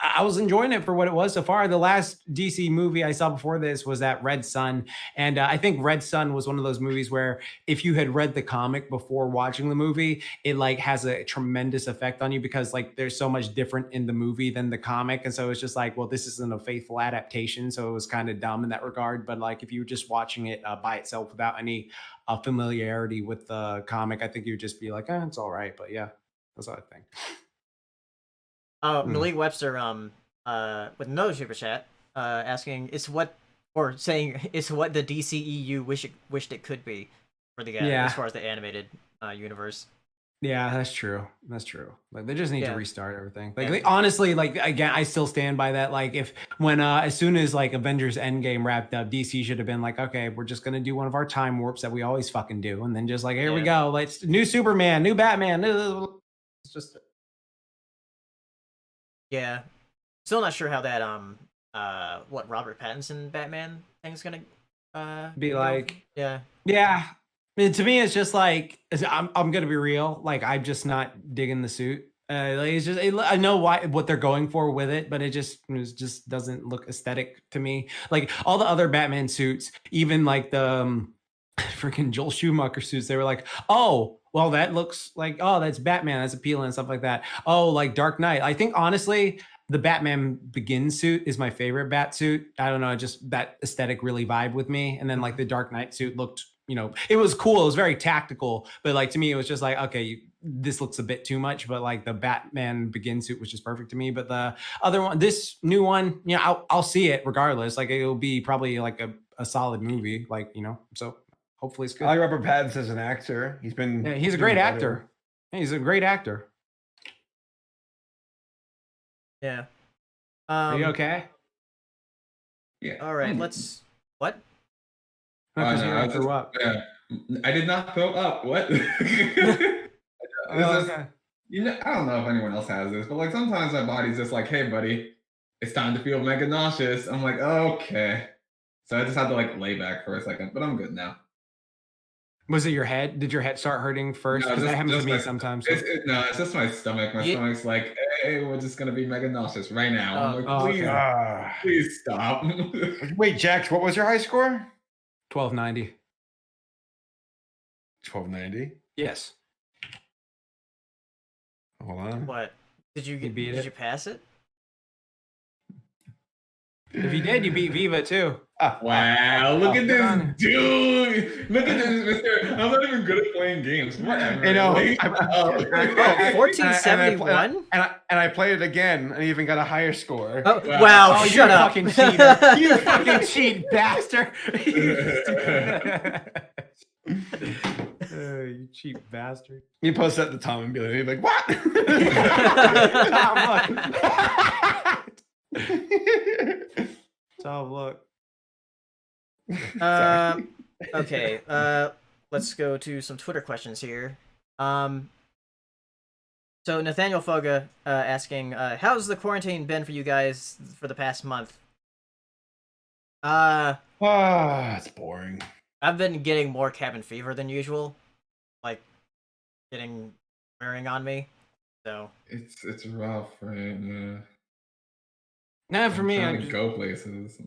I was enjoying it for what it was so far. The last DC movie I saw before this was that Red Sun, and I think Red Sun was one of those movies where if you had read the comic before watching the movie, it like has a tremendous effect on you because like there's so much different in the movie than the comic, and so it's just like, well, this isn't a faithful adaptation, so it was kind of dumb in that regard. But like if you were just watching it by itself without any familiarity with the comic, I think you'd just be like, it's all right. But yeah, that's what I think. Malik Webster, with another super chat, asking, saying it's what the DCEU wished it could be for the as far as the animated universe. Yeah, that's true. That's true. Like they just need to restart everything. Like they, honestly, like again, I still stand by that. Like as soon as like Avengers Endgame wrapped up, DC should have been like, okay, we're just gonna do one of our time warps that we always fucking do, and then just like here we go, let's new Superman, new Batman. It's just. Yeah, still not sure how that what Robert Pattinson Batman thing's gonna be like. Yeah. I mean, to me, it's just like I'm gonna be real. Like I'm just not digging the suit. Like it's just I know what they're going for with it, but it just doesn't look aesthetic to me. Like all the other Batman suits, even like the freaking Joel Schumacher suits, they were like, oh. Well, that looks like, that's Batman. That's appealing and stuff like that. Oh, like Dark Knight. I think, honestly, the Batman Begins suit is my favorite bat suit. I don't know. Just that aesthetic really vibe with me. And then, like, the Dark Knight suit looked, it was cool. It was very tactical. But, like, to me, it was just like, okay, this looks a bit too much. But, like, the Batman Begins suit was just perfect to me. But the other one, this new one, I'll see it regardless. Like, it'll be probably, like, a solid movie. Like, so... Hopefully it's good. I like Robert Pattinson as an actor. He's a great actor. He's a great actor. Yeah. Are you okay? Yeah. All right. Let's. What? I did not throw up. What? Okay. I don't know if anyone else has this, but like sometimes my body's just like, hey, buddy, it's time to feel mega nauseous. I'm like, okay. So I just had to like lay back for a second, but I'm good now. Was it your head? Did your head start hurting first? Because that happens to me sometimes. No, it's just my stomach. My stomach's like, hey, we're just gonna be mega nauseous right now. I'm like, please stop. Wait, Jax, what was your high score? 1290. 1290? Yes. Hold on. What? Did you pass it? If you did, you beat Viva too. Wow, look at this dude. Look at this, mister. I'm not even good at playing games. Whatever. 1471? And I played it again and even got a higher score. Oh, wow, shut up. You fucking cheater. You fucking cheat bastard. You cheap bastard. You post that to Tom and be like, what? Tom, look. Okay, let's go to some Twitter questions here. So Nathaniel Foga asking, how's the quarantine been for you guys for the past month? It's boring. I've been getting more cabin fever than usual, like wearing on me. So it's rough, right? Yeah. Nah, for me, I go places.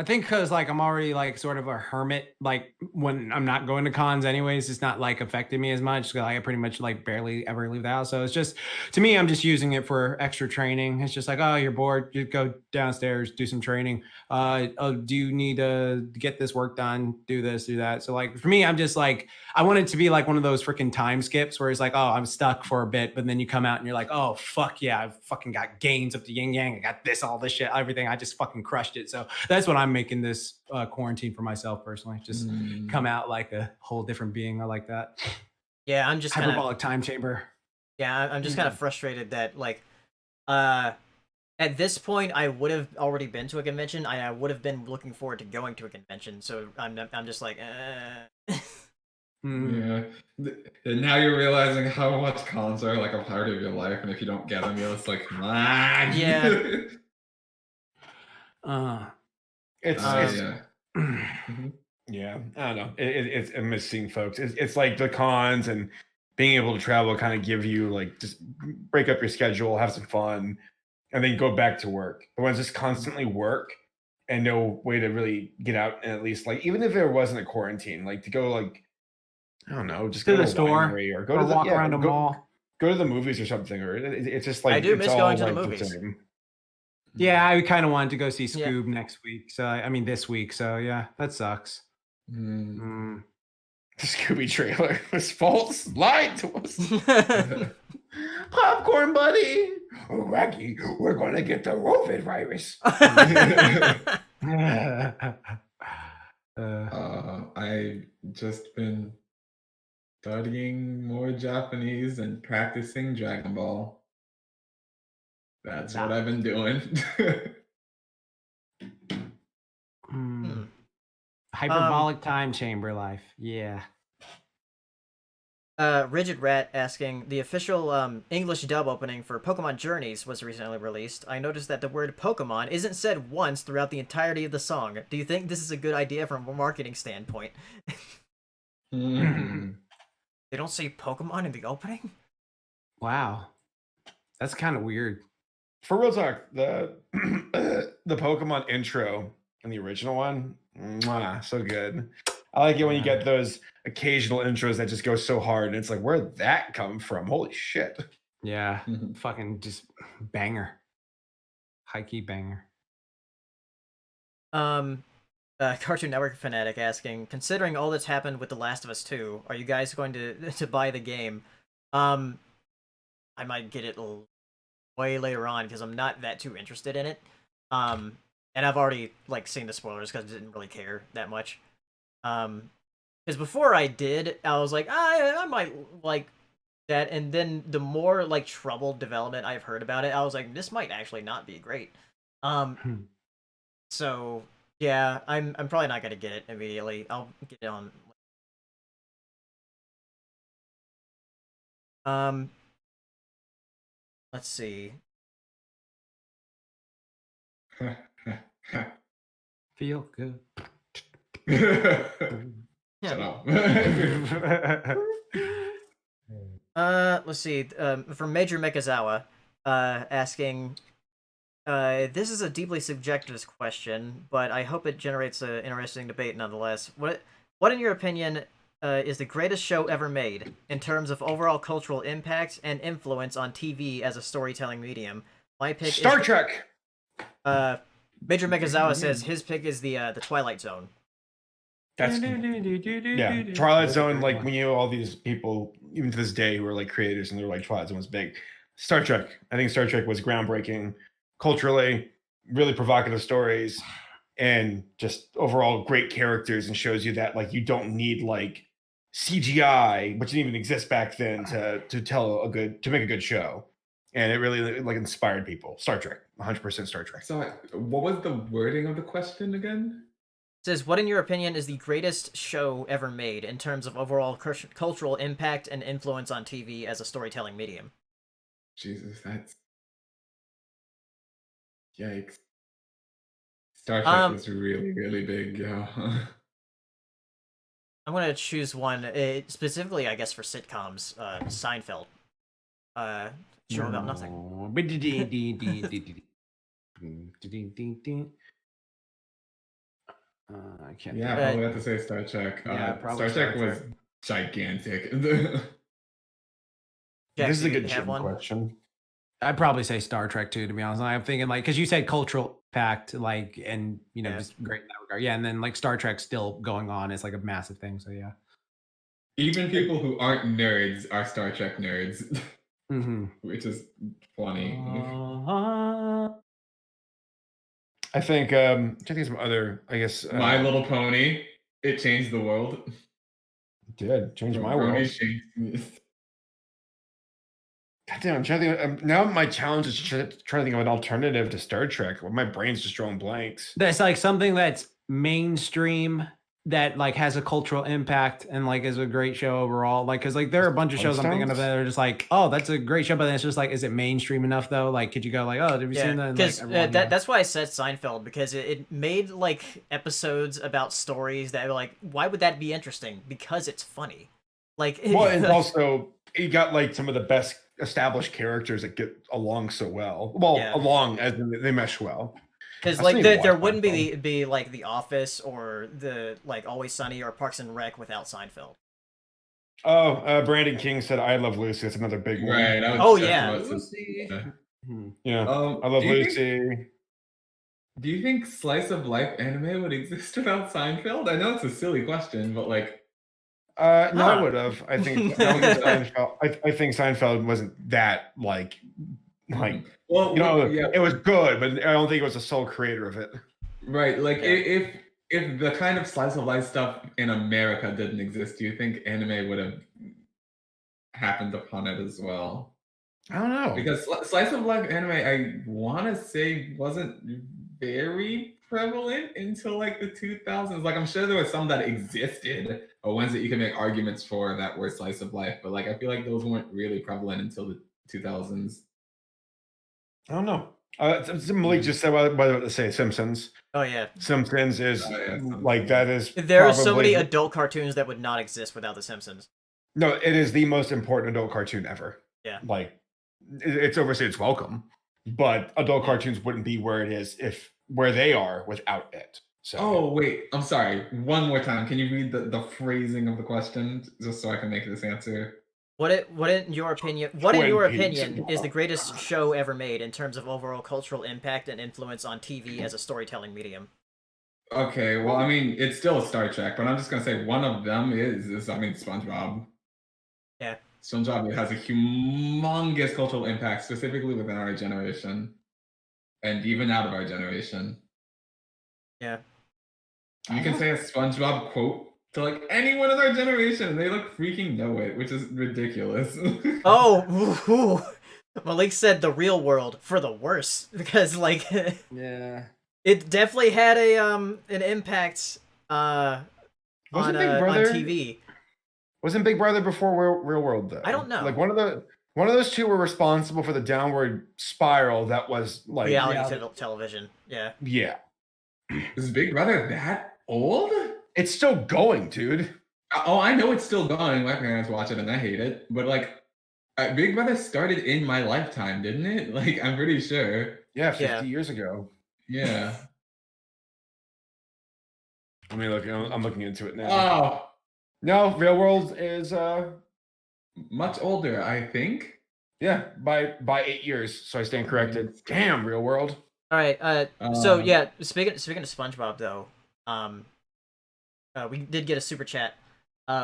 I think because like I'm already like sort of a hermit, like when I'm not going to cons anyways, it's not like affecting me as much. Like I pretty much like barely ever leave the house. So it's just, to me, I'm just using it for extra training. It's just like, oh, you're bored, you go downstairs, do some training. Oh, do you need to get this work done? Do this, do that. So like for me, I'm just like, I want it to be like one of those freaking time skips where it's like, oh, I'm stuck for a bit, but then you come out and you're like, oh, fuck yeah, I've fucking got gains up to yin yang. I got this, all this shit, everything. I just fucking crushed it. So that's what I'm making this quarantine for myself personally. Just come out like a whole different being. I like that. Yeah, I'm just hyperbolic time chamber. Yeah, I'm just kind of frustrated that like at this point I would have already been to a convention. I would have been looking forward to going to a convention. So I'm just like Yeah. And now you're realizing how much cons are like a part of your life, and if you don't get them, you're just like, ah. Yeah. It's Yeah. yeah, I don't know. It's I'm missing folks. It's like the cons and being able to travel kind of give you like just break up your schedule, have some fun, and then go back to work. But when it's just constantly work and no way to really get out and at least like even if there wasn't a quarantine, like to go like I don't know, just To go the to a store, winery or go or to the walk around a mall. Go to the movies or something, or it's just like I do it's miss all going to the like movies. same. Yeah, I kind of wanted to go see Yeah. Scoob next week. So I mean this week. So yeah, that sucks. The Scooby trailer was false, lied to us. Popcorn buddy, Wacky, we're gonna get the COVID virus. I've just been studying more Japanese and practicing Dragon Ball. That's what I've been doing. Hyperbolic time chamber life. Yeah. Rigid Rat asking, the official English dub opening for Pokemon Journeys was recently released. I noticed that the word Pokemon isn't said once throughout the entirety of the song. Do you think this is a good idea from a marketing standpoint? They don't say Pokemon in the opening? Wow. That's kind of weird. For real talk, the the Pokemon intro in the original one, mwah, so good. I like it when you get those occasional intros that just go so hard, and it's like, where'd that come from? Holy shit! Yeah, fucking just banger, high key banger. Cartoon Network fanatic asking, considering all that's happened with The Last of Us 2, are you guys going to buy the game? I might get it way later on because I'm not that too interested in it. And I've already like seen the spoilers because I didn't really care that much. Because before I did, I was like, I might like that, and then the more like troubled development I've heard about it, I was like, this might actually not be great. So yeah, I'm probably not gonna get it immediately. I'll get it on. Let's see. Feel good. Shut up. Let's see. From Major Mikazawa, asking, this is a deeply subjective question, but I hope it generates an interesting debate nonetheless. What in your opinion, is the greatest show ever made in terms of overall cultural impact and influence on TV as a storytelling medium? My pick Star Trek. Major Mikazawa says his pick is the Twilight Zone. That's yeah. Twilight Zone, like when you know all these people, even to this day, who are like creators, and they're like Twilight Zone was big. Star Trek. I think Star Trek was groundbreaking culturally, really provocative stories, and just overall great characters, and shows you that like you don't need like CGI, which didn't even exist back then, to make a good show. And it really like inspired people. Star Trek, 100% Star Trek. So, what was the wording of the question again? It says, what in your opinion is the greatest show ever made in terms of overall cultural impact and influence on TV as a storytelling medium? Jesus, that's yikes. Star Trek was really, really big, yeah. I'm gonna choose one specifically, I guess, for sitcoms. Seinfeld. Show about nothing. I can't. Yeah, I probably have to say Star Trek. Star Trek was gigantic. Jack, This is a do you good have gym one? question. I'd probably say Star Trek too, to be honest. I'm thinking like, because you said cultural impact, like, and you know, just great in that regard. Yeah, and then like Star Trek still going on is like a massive thing. So yeah. Even people who aren't nerds are Star Trek nerds, which is funny. I think I think some other, I guess My Little Pony, it changed the world. It did change my world. God damn, I'm trying to think. Now my challenge is trying to think of an alternative to Star Trek. My brain's just drawing blanks. That's like something that's mainstream that like has a cultural impact and like is a great show overall? Like, because like there are a bunch of shows I'm thinking of that are just like, oh, that's a great show, but then it's just like, is it mainstream enough though? Like, could you go like, oh, have you seen that? Because Like, that's why I said Seinfeld, because it made like episodes about stories that were like, why would that be interesting? Because it's funny. Like, well, and also you got like some of the best established characters that get along so well. Well, along as in they mesh well. Because like there wouldn't be like The Office or the like Always Sunny or Parks and Rec without Seinfeld. Oh, Brandon King said I Love Lucy. That's another big one. Right. Lucy. Yeah. I Love Lucy. Do you think slice of life anime would exist without Seinfeld? I know it's a silly question, but like, no, I would have. I think Seinfeld wasn't that like. Well, it was good, but I don't think it was the sole creator of it. Right. Like if the kind of slice of life stuff in America didn't exist, do you think anime would have happened upon it as well? I don't know. Because slice of life anime, I want to say, wasn't very prevalent until like the 2000s. Like I'm sure there were some that existed or ones that you can make arguments for that were slice of life, but like I feel like those weren't really prevalent until the 2000s. I don't know. Malik just said what I was about to say. Simpsons. Oh yeah. Simpsons is like that is. There are so many adult cartoons that would not exist without The Simpsons. No, it is the most important adult cartoon ever. Yeah. Like it's overstayed its welcome, but adult cartoons wouldn't be where it is where they are without it. So. Oh wait, I'm sorry. One more time. Can you read the phrasing of the question just so I can make this answer? What in your opinion is the greatest show ever made in terms of overall cultural impact and influence on TV as a storytelling medium? Okay, well, I mean, it's still a Star Trek, but I'm just gonna say one of them is SpongeBob. Yeah. SpongeBob has a humongous cultural impact, specifically within our generation, and even out of our generation. Yeah. You can say a SpongeBob quote to like anyone in our generation, and they like freaking know it, which is ridiculous. Oh, Malik said the real world for the worse, because like yeah, it definitely had an impact on TV. Wasn't Big Brother before Real World though? I don't know. Like one of those two were responsible for the downward spiral that was like reality television. Yeah. Yeah. Is Big Brother that old? It's still going, dude. Oh, I know it's still going. My parents watch it and I hate it. But like, Big Brother started in my lifetime, didn't it? Like, I'm pretty sure. Yeah, 50 years ago. Yeah. I mean, look, I'm looking into it now. Oh. No, Real World is much older, I think. Yeah, by 8 years. So I stand corrected. Damn, Real World. All right. So yeah, speaking of SpongeBob though, we did get a super chat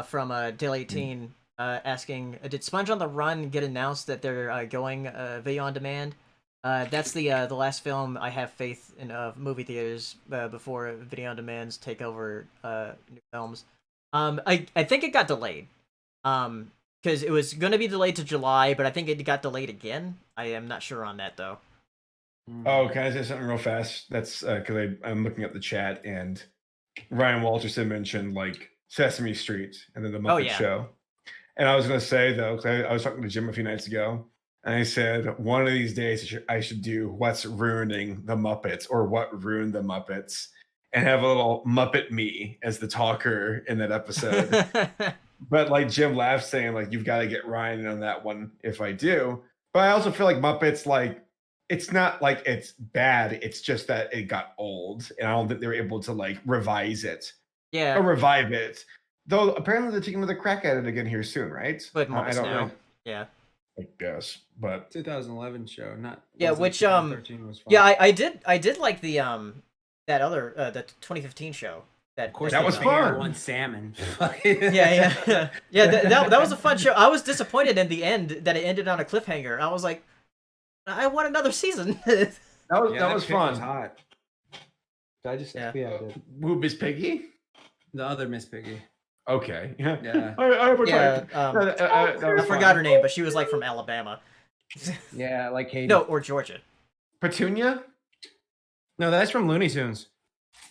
from Dale 18 asking, did Sponge on the Run get announced that they're going video on demand? That's the last film I have faith in movie theaters before video on demands take over new films. I think it got delayed because it was going to be delayed to July, but I think it got delayed again. I am not sure on that though. Oh, can I say something real fast? That's because I'm looking at the chat and Ryan Walterson mentioned like Sesame Street and then the Muppet Show. And I was going to say though, because I was talking to Jim a few nights ago, and I said one of these days I should do What's Ruining the Muppets or What Ruined the Muppets and have a little Muppet me as the talker in that episode. But like Jim laughed saying like, you've got to get Ryan in on that one if I do. But I also feel like Muppets, like, it's not like it's bad. It's just that it got old, and I don't think they were able to like revise it. Yeah. Or revive it. Though apparently they're taking another crack at it again here soon, right? But I don't know. Yeah. I guess, but 2011 show, not which 2013 was fun. yeah, I did like the that other the 2015 show. Of course, that was fun. One salmon. yeah. That was a fun show. I was disappointed in the end that it ended on a cliffhanger. I was like, I want another season. that was fun. Was hot. Did I just I did. Who, Miss Piggy? The other Miss Piggy. Okay. Yeah. I forgot her name, but she was like from Alabama. Yeah, like Katie. No, or Georgia. Petunia? No, that's from Looney Tunes.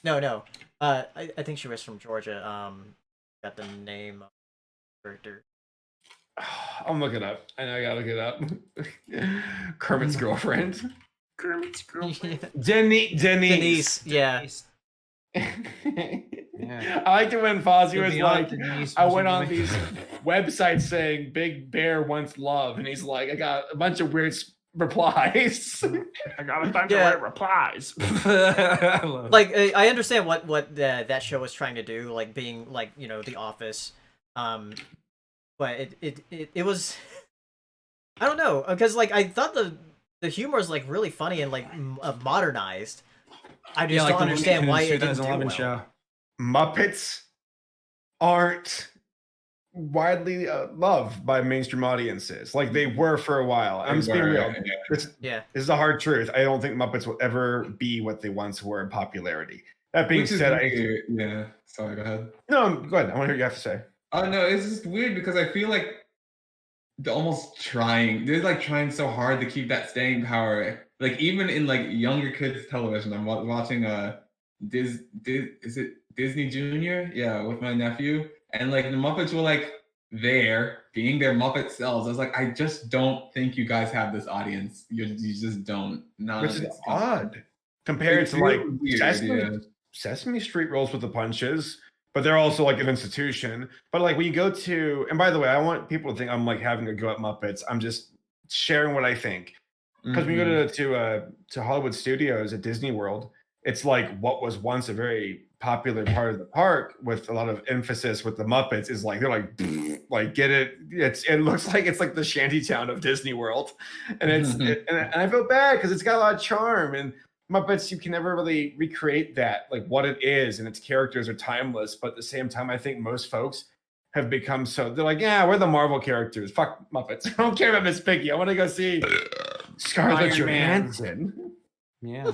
No. I think she was from Georgia. Got the name of the character. I'm looking up. I know I gotta look it up. Kermit's girlfriend. Kermit's girlfriend. Denise. Yeah. Yeah. I liked it when Fozzie To was be like, honest, Denise I was went on really- these websites saying Big Bear wants love, and he's like, I got a bunch of weird replies. I got a bunch Yeah. of weird replies. I love it. Like I understand what that show was trying to do, like being like The Office, but it was I don't know, because like I thought the humor is like really funny and like modernized. I just don't understand why it didn't do 2011 well. show. Muppets aren't widely loved by mainstream audiences like they were for a while. I'm just being real. This is a hard truth. I don't think Muppets will ever be what they once were in popularity. That being said, yeah. Sorry, go ahead. No, go ahead. I want to hear what you have to say. Oh no, it's just weird because I feel like they're almost trying. They're like trying so hard to keep that staying power. Like even in like younger kids television, I'm watching is it Disney Junior? Yeah, with my nephew, and like the Muppets were like there being their Muppet selves. I was like, I just don't think you guys have this audience. You just don't. Which is odd compared to like Sesame Street rolls with the punches, but they're also like an institution. But like when you go to, and by the way, I want people to think I'm like having a go at Muppets. I'm just sharing what I think. Because when you go to Hollywood Studios at Disney World, it's like what was once a very popular part of the park with a lot of emphasis with the Muppets is like they're like get it. It looks like it's like the shantytown of Disney World, and and I feel bad because it's got a lot of charm and Muppets. You can never really recreate that like what it is, and its characters are timeless. But at the same time, I think most folks have become they're like, yeah, we're the Marvel characters. Fuck Muppets. I don't care about Miss Piggy. I want to go see Scarlett Johansson. Yeah.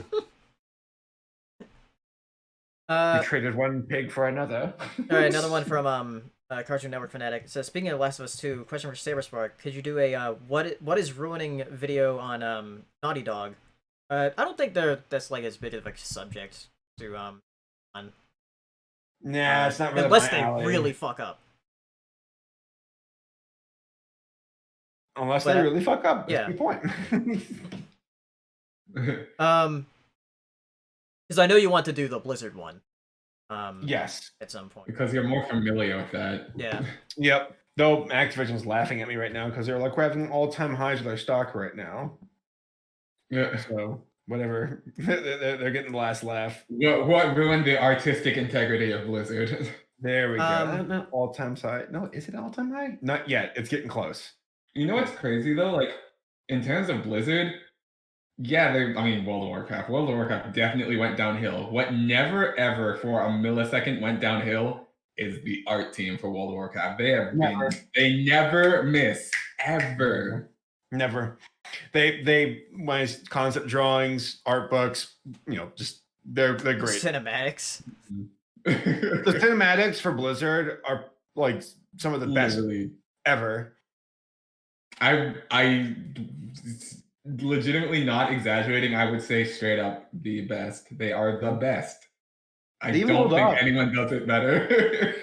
We traded one pig for another. All right, another one from Cartoon Network Fanatic. It says, speaking of Last of Us 2, question for Saberspark. Could you do a what is ruining video on Naughty Dog? I don't think that's like as big of a subject to on. Nah, it's not really unless my they alley. really fuck up. Unless they really fuck up. That's yeah. the point. Because I know you want to do the Blizzard one. Yes. At some point. Because you're more familiar with that. Yeah. Yep. Though Activision's laughing at me right now because they're like, we're having all-time highs with our stock right now. Yeah. So whatever. They're getting the last laugh. What ruined the artistic integrity of Blizzard? There we go. Not all-time high. No, is it all-time high? Not yet. It's getting close. You know what's crazy though? Like in terms of Blizzard, yeah, World of Warcraft. World of Warcraft definitely went downhill. What never ever for a millisecond went downhill is the art team for World of Warcraft. They never miss ever. Never. They when it's concept drawings, art books, just they're great. Cinematics. The cinematics for Blizzard are like some of the best ever. I legitimately not exaggerating. I would say straight up the best. They are the best. I don't think anyone does it better.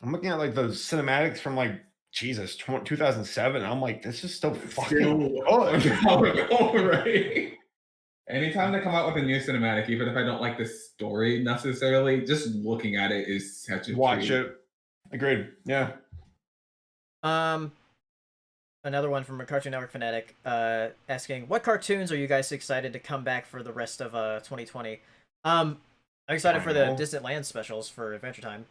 I'm looking at like the cinematics from like 2007. I'm like, this is still fucking right. Anytime they come out with a new cinematic, even if I don't like the story necessarily, just looking at it is such a treat. It. Agreed. Yeah. Another one from a Cartoon Network Fanatic asking, what cartoons are you guys excited to come back for the rest of 2020? I'm excited for the Disneyland specials for Adventure Time.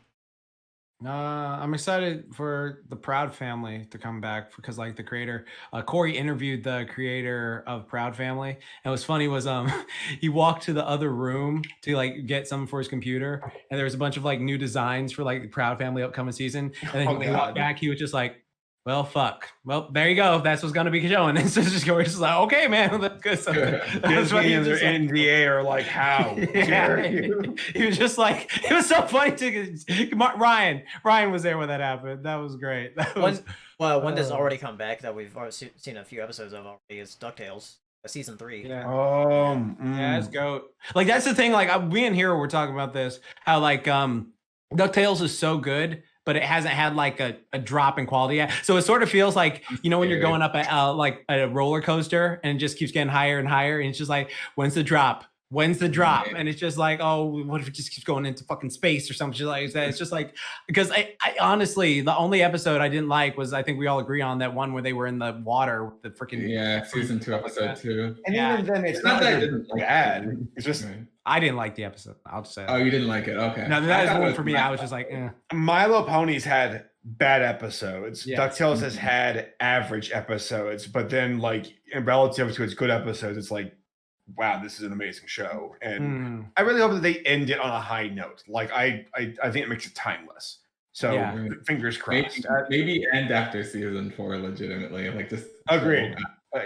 I'm excited for the Proud Family to come back because like the creator, Corey interviewed the creator of Proud Family. And what's funny was he walked to the other room to like get something for his computer, and there was a bunch of like new designs for like the Proud Family upcoming season. And then when he walked back, he was just like, well, fuck. Well, there you go. That's what's gonna be showing. And so we're just like, okay, man, that's good. So Disney and their NDA are like, how dare you? He was just like, it was so funny to Ryan was there when that happened. That was great. That was one that's already come back that we've already seen a few episodes of already is DuckTales. season 3. Yeah. Yeah, it's goat. Like that's the thing. Like me and Hero were talking about this. How like DuckTales is so good, but it hasn't had like a drop in quality yet. So it sort of feels like when you're going up like a roller coaster and it just keeps getting higher and higher, and it's just like when's the drop? When's the drop? And it's just like, oh, what if it just keeps going into fucking space or something like that? It's just like, because I honestly, the only episode I didn't like was, I think we all agree on that one where they were in the water with the freaking season 2, episode 2. And even then, it's not that I didn't bad. It's just I didn't like the episode. I'll just say that. Oh, you didn't like it? Okay. No, that is one for me. I was just like, Milo Ponies had bad episodes. Yes. DuckTales has had average episodes, but then like in relative to its good episodes, it's like, wow, this is an amazing show. And I really hope that they end it on a high note. Like I think it makes it timeless. So fingers crossed. Maybe end after season 4 legitimately. Like just agreed.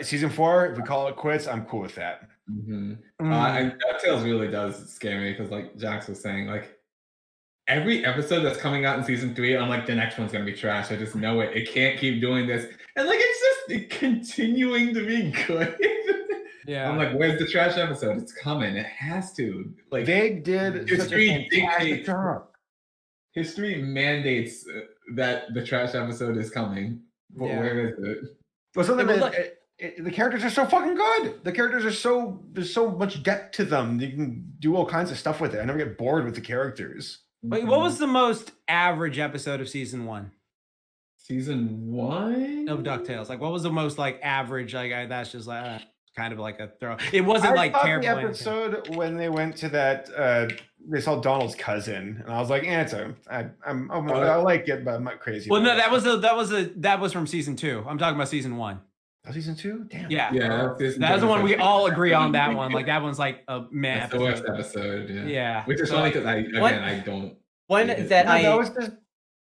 Season 4, if we call it quits, I'm cool with that. And DuckTales really does scare me because like Jax was saying, like every episode that's coming out in season 3, I'm like, the next one's gonna be trash. I just know it. It can't keep doing this. And like it's just continuing to be good. Yeah. I'm like, where's the trash episode? It's coming. It has to. Like they did history dictates. History mandates that the trash episode is coming. But where is it? But something the characters are so fucking good. The characters are there's so much depth to them. You can do all kinds of stuff with it. I never get bored with the characters. Wait, what was the most average episode of season 1? Season 1 of DuckTales. Like, what was the most like average? Like, that's just like kind of like a throw. It wasn't like terrible. The episode when they went to that, they saw Donald's cousin, and I was like, I like it, but I'm not crazy. Well, no, that was from season 2. I'm talking about season 1. Oh, season 2? Damn. Yeah. That's the one we all agree on. That one, like that one's like a man. That's the worst episode. Yeah. Which is so, funny because I don't. One that that was just.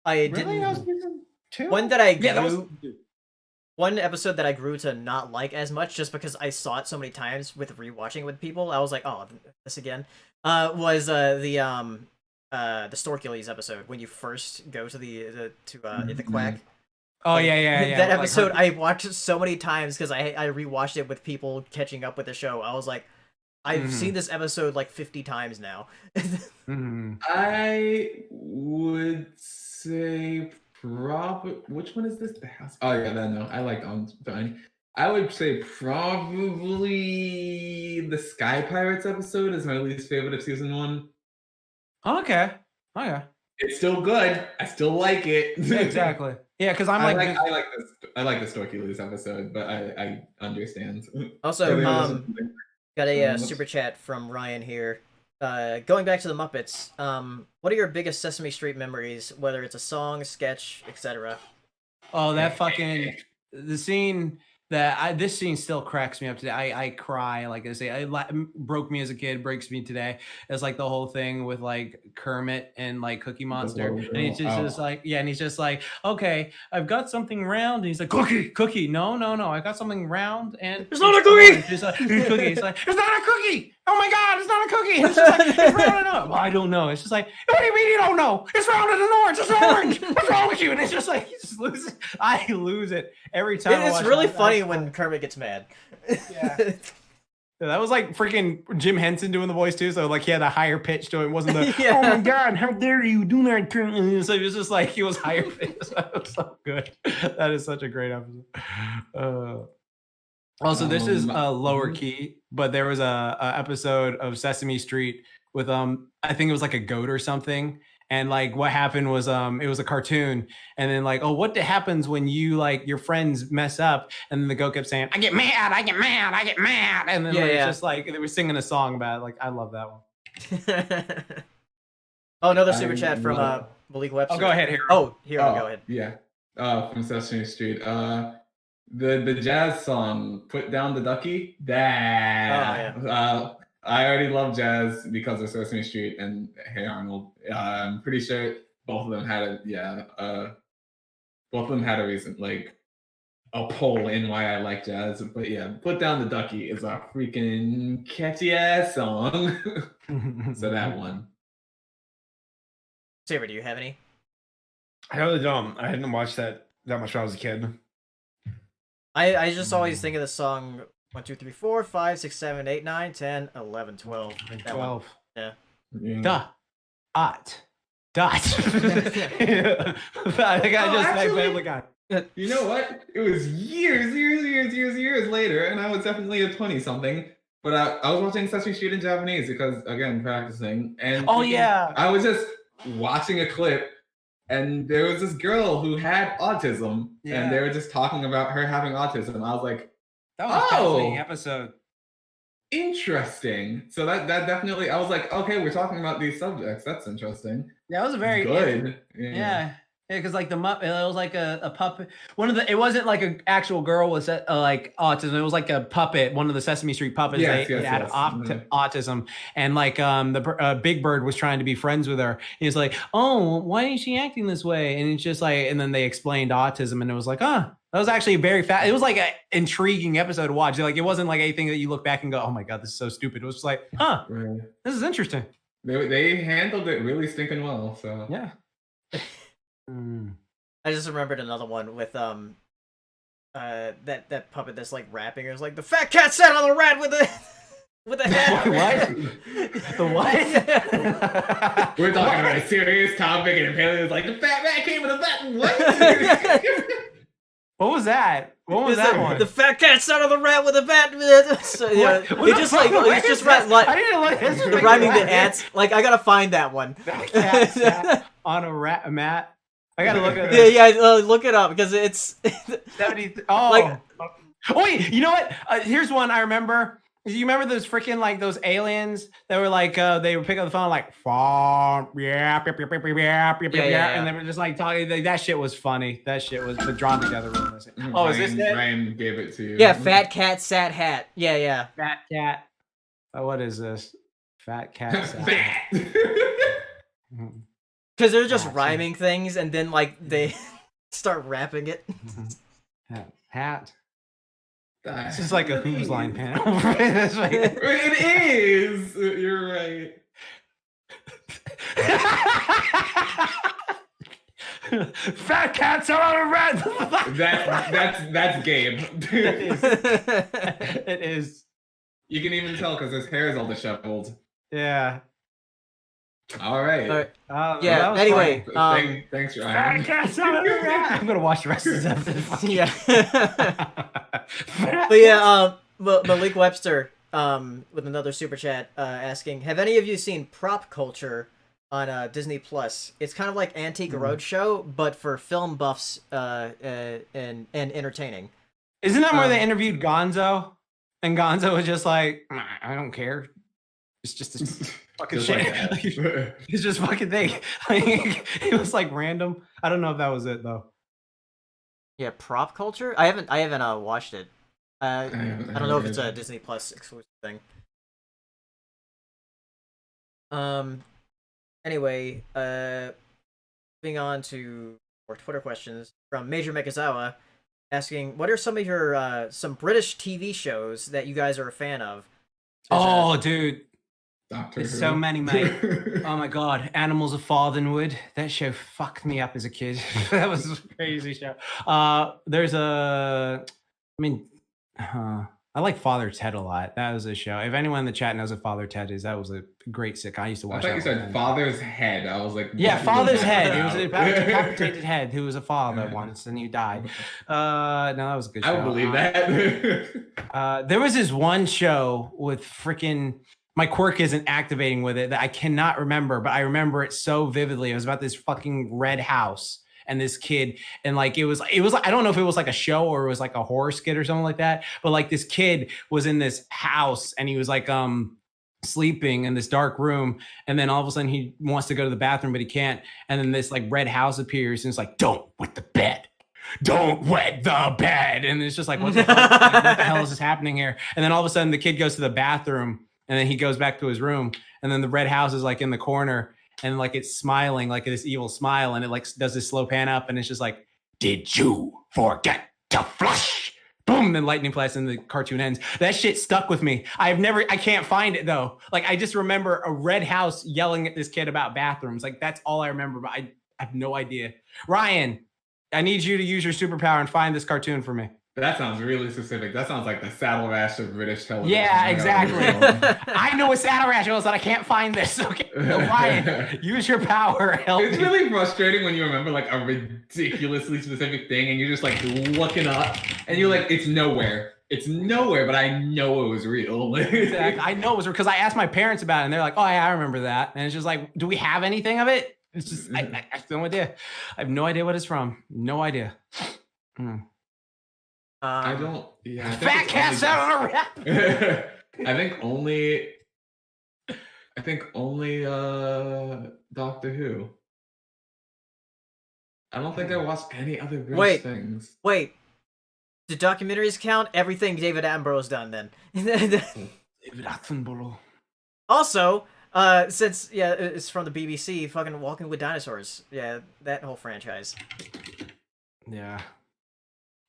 I really? didn't. That was season 2? One that I grew. One episode that I grew to not like as much, just because I saw it so many times with rewatching with people. I was like, oh, this again. Was the Storkules episode when you first go to the quack. Oh like, yeah. That episode I watched so many times because I rewatched it with people catching up with the show. I was like, I've seen this episode like 50 times now. I would say which one is this? The house. Oh yeah, no. I like Fine. I would say probably the Sky Pirates episode is my least favorite of season 1. Okay. It's still good. I still like it. Exactly. Yeah, because I like the Storkules episode, but I understand. Also, got a super chat from Ryan here. Going back to the Muppets, what are your biggest Sesame Street memories, whether it's a song, sketch, etc.? Oh, that fucking the scene this scene still cracks me up today. I cry, like I say, it broke me as a kid, breaks me today. It's like the whole thing with like Kermit and like Cookie Monster, and he's just like, and he's just like, okay, I've got something round, and he's like, cookie, no, I got something round, and it's not a cookie. It's a cookie. It's like, it's not a cookie. Oh my God, it's not a cookie. It's just like, it's rounded up. Well, I don't know. It's just like, what do you mean you don't know? It's rounded and orange. It's orange. What's wrong with you? And it's just like, you just lose it. I lose it every time. It's really funny when Kermit gets mad. Yeah. That was like freaking Jim Henson doing the voice too. So like he had a higher pitch to it. It wasn't the, oh my God, how dare you do that, Kermit? So it was just like, he was higher pitch. That was so good. That is such a great episode. Also, this is a lower key, but there was a episode of Sesame Street with I think it was like a goat or something, and like what happened was it was a cartoon, and then like, oh, what happens when you like your friends mess up, and then the goat kept saying, I get mad, and then it's just like they were singing a song about it. Like I love that one. Oh, another super chat from Malik Webster. Oh, go ahead, Hero. Oh, Hero, go ahead. Yeah, from Sesame Street. The jazz song, Put Down the Ducky. I already love jazz because of Sesame Street and Hey Arnold. I'm pretty sure both of them had a reason, like a poll in why I like jazz. But yeah, Put Down the Ducky is a freaking catchy ass song. So that one. Saber, do you have any? I really don't. I hadn't watched that much when I was a kid. I just always think of the song 1, 2, 3, 4, 5, 6, 7, 8, 9, 10, 11, 12. That one. 12. Yeah. Dot. I think I just said Family Guy. You know what? It was years later, and I was definitely a 20-something. But I was watching Sesame Street in Japanese because, again, practicing. And I was just watching a clip, and there was this girl who had autism, and they were just talking about her having autism. I was like, that was a fascinating episode. Interesting. So that definitely, I was like, okay, we're talking about these subjects. That's interesting. Yeah, it was a very good. Yeah, because like the Muppet, it was like a puppet. It wasn't like an actual girl with like autism. It was like a puppet. One of the Sesame Street puppets. They had autism, and like the Big Bird was trying to be friends with her. He's like, oh, why is she acting this way? And it's just like, and then they explained autism, and it was like, that was actually very fast. It was like an intriguing episode to watch. Like it wasn't like anything that you look back and go, oh my god, this is so stupid. It was just like, this is interesting. They handled it really stinking well. So yeah. I just remembered another one with that puppet that's like rapping. It was like the fat cat sat on the rat with a head. What? The what? We're talking about a serious topic, and apparently it's like the fat rat came with a bat. What? What was that? What was that one? The fat cat sat on the rat with a bat. So, yeah, it just like it's just like I didn't like rhyming the ants. Like I gotta find that one. That cat sat on a mat. I gotta look at it. Yeah, look it up because it's 70. Oh, like, wait, you know what? Here's one I remember. You remember those freaking like those aliens that were like they would pick up the phone like and they were just like talking. That shit was funny. That shit was drawn together. Oh, is this it? Ryan gave it to you. Yeah, fat cat sat hat. Yeah. Fat cat. Oh, what is this? Fat cat sat hat. Because they're just rhyming things, and then like they start rapping it. Hat. This is like a Who's Line panel. It is. You're right. Fat cats are on a red. That's Gabe. It is. You can even tell because his hair is all disheveled. Yeah. All right. Yeah. Anyway, thanks, Ryan. Fat cats are on a red. I'm gonna watch the rest of this episode. Yeah. But yeah, Malik Webster with another super chat asking, have any of you seen Prop Culture on Disney Plus? It's kind of like Antique Roadshow, but for film buffs and entertaining. Isn't that where they interviewed Gonzo? And Gonzo was just like, I don't care. It's just a fucking shit. Like it's just fucking thing. Like, it was like random. I don't know if that was it though. Yeah, Prop Culture. I haven't watched it. I don't know if it's a Disney Plus exclusive thing. Anyway, moving on to more Twitter questions from Major Mekazawa, asking, what are some of your some British TV shows that you guys are a fan of? Dude. There's so many, mate. Oh my god, Animals of Farthenwood. That show fucked me up as a kid. That was a crazy show. I like Father Ted a lot. That was a show. If anyone in the chat knows what Father Ted is, that was a great sitcom. I used to watch. I thought you said Father's Head. I was like, yeah, Father's Head. It was about a decapitated head who was a father once and he died. No, that was a good show. I would believe that. There was this one show with freaking. My quirk isn't activating with it that I cannot remember, but I remember it so vividly. It was about this fucking red house and this kid, and like it was like, I don't know if it was like a show or it was like a horror skit or something like that, but like this kid was in this house and he was like sleeping in this dark room, and then all of a sudden he wants to go to the bathroom but he can't, and then this like red house appears and it's like, don't wet the bed. Don't wet the bed. And it's just like, what the fuck? Like, what the hell is this happening here? And then all of a sudden the kid goes to the bathroom. And then he goes back to his room, and then the red house is like in the corner, and like it's smiling like this evil smile, and it like does this slow pan up, and it's just like, did you forget to flush? Boom, then lightning flash, and the cartoon ends. That shit stuck with me. I can't find it though. Like I just remember a red house yelling at this kid about bathrooms. Like that's all I remember, but I have no idea. Ryan, I need you to use your superpower and find this cartoon for me. That sounds really specific. That sounds like the saddle rash of British television. Yeah, exactly. I know what saddle rash was, and I can't find this. Okay, Ryan, use your power. Help It's me. really frustrating when you remember like a ridiculously specific thing and you're just like looking up and you're like, it's nowhere. It's nowhere, but I know it was real. Exactly. I know it was because I asked my parents about it, and they're like, "Oh yeah, I remember that." And it's just like, do we have anything of it? It's just I have no idea. I have no idea what it's from. No idea. I don't. Yeah. Fat cats out on a rap. I think only Doctor Who. I don't think I watched any other British things. Wait. Do documentaries count? Everything David Attenborough's done then. David Attenborough. Also, since it's from the BBC, fucking Walking with Dinosaurs. Yeah, that whole franchise. Yeah.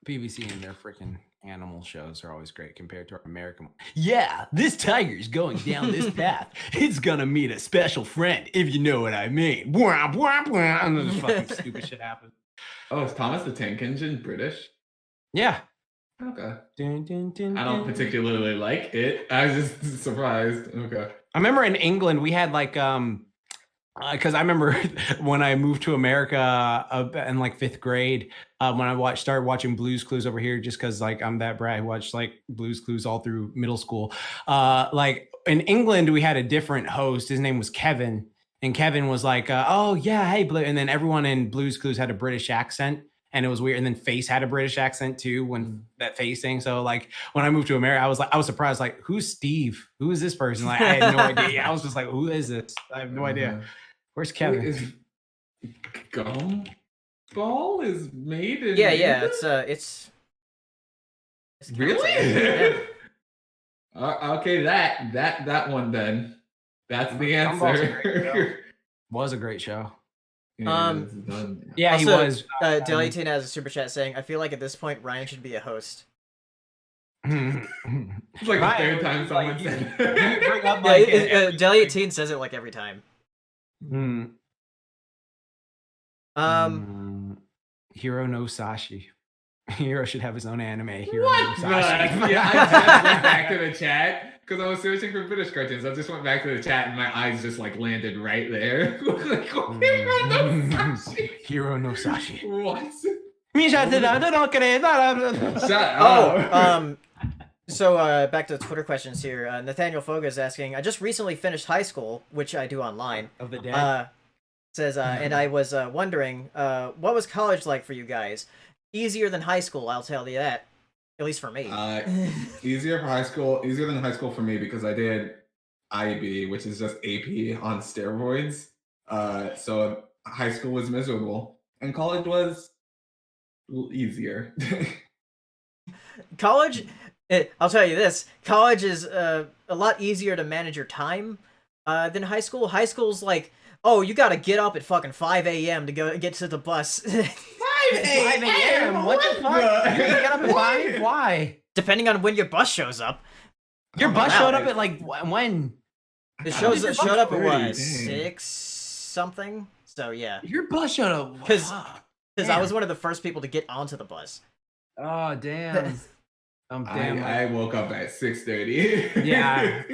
BBC and their freaking animal shows are always great compared to our American. Yeah, this tiger's going down this path. It's gonna meet a special friend, if you know what I mean. Bwah, bwah, bwah, and then this fucking stupid shit happens. Oh, is Thomas the Tank Engine British? Yeah. Okay. Dun, dun, dun, I don't dun. particularly like it. I was just surprised. Okay. I remember in England we had like because I remember when I moved to America in like 5th grade, when I started watching Blue's Clues over here, just because like I'm that brat who watched like Blue's Clues all through middle school. Like in England, we had a different host. His name was Kevin, and Kevin was like, "Oh yeah, hey Blue," and then everyone in Blue's Clues had a British accent. And it was weird. And then Face had a British accent too, when that Face thing. So like when I moved to America, I was surprised, like, who's Steve? Who is this person? Like I had no idea. I was just like, who is this? I have no idea. Where's Kevin? Is Gumball is made in Yeah, England? it's Really? Yeah. Okay, that one then. That's the Gumball's a great show. answer. Was a great show. Yeah, it's done. Yeah, Also, he was. Deliatin has a super chat saying, "I feel like at this point Ryan should be a host." It's like the third time someone said. bring up Yeah, like Deliatin says it like every time. Hiro no Sashi. Hiro should have his own anime. Hiro What? no Yeah, Sashi. I just went back to the chat because I was searching for British cartoons. I just went back to the chat and my eyes just like landed right there. Like, Hiro no Sashi. Hiro no Sashi. What? Shut up. So back to the Twitter questions here. Nathaniel Foga is asking, I just recently finished high school, which I do online. Of the dead. Says, and I was wondering, what was college like for you guys? Easier than high school, I'll tell you that. At least for me. Easier than high school for me because I did IB, which is just AP on steroids. So high school was miserable, and college was easier. College, I'll tell you this, college is a lot easier to manage your time than high school. High school's like, oh, you gotta get up at fucking 5 a.m. to go get to the bus. 5 a.m. What the fuck? You get up at 5? Why? Depending on when your bus shows up. Your bus showed up at like when? It showed up at what, Dang. 6 something? So yeah. Your bus showed up. Because Damn. I was one of the first people to get onto the bus. Oh damn. Damn. I woke up at 6:30. Yeah.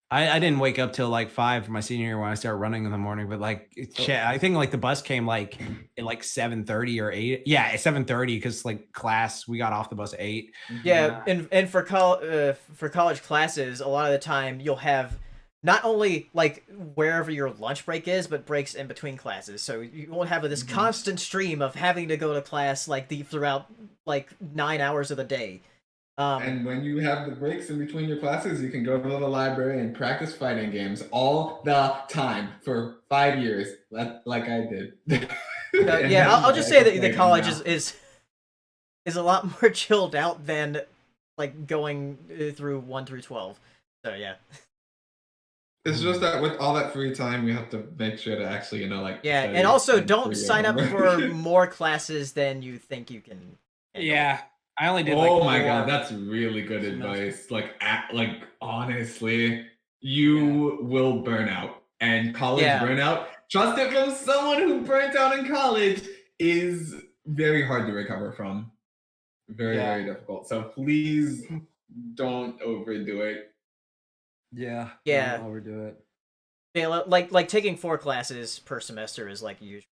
I didn't wake up till like 5 for my senior year when I started running in the morning, but like I think like the bus came like at like 7:30 or 8. Yeah, at 7:30 because like class we got off the bus at 8. Yeah, and for college classes, a lot of the time you'll have not only like wherever your lunch break is, but breaks in between classes. So you won't have this constant stream of having to go to class like throughout like 9 hours of the day. And when you have the breaks in between your classes, you can go to the library and practice fighting games all the time for 5 years, like I did. Yeah, I'll just say that the college is a lot more chilled out than like going through 1 through 12. So yeah. It's just that with all that free time, you have to make sure to actually, like. Yeah, study and also and don't free sign up homework. for more classes than you think you can handle. Yeah. I only did Oh like my 4. god, that's really good advice. Like honestly, you will burn out. And college burnout, trust it from someone who burnt out in college, is very hard to recover from. Very, very difficult. So please don't overdo it. Yeah. Yeah. Don't overdo it. Yeah, like taking 4 classes per semester is like usual.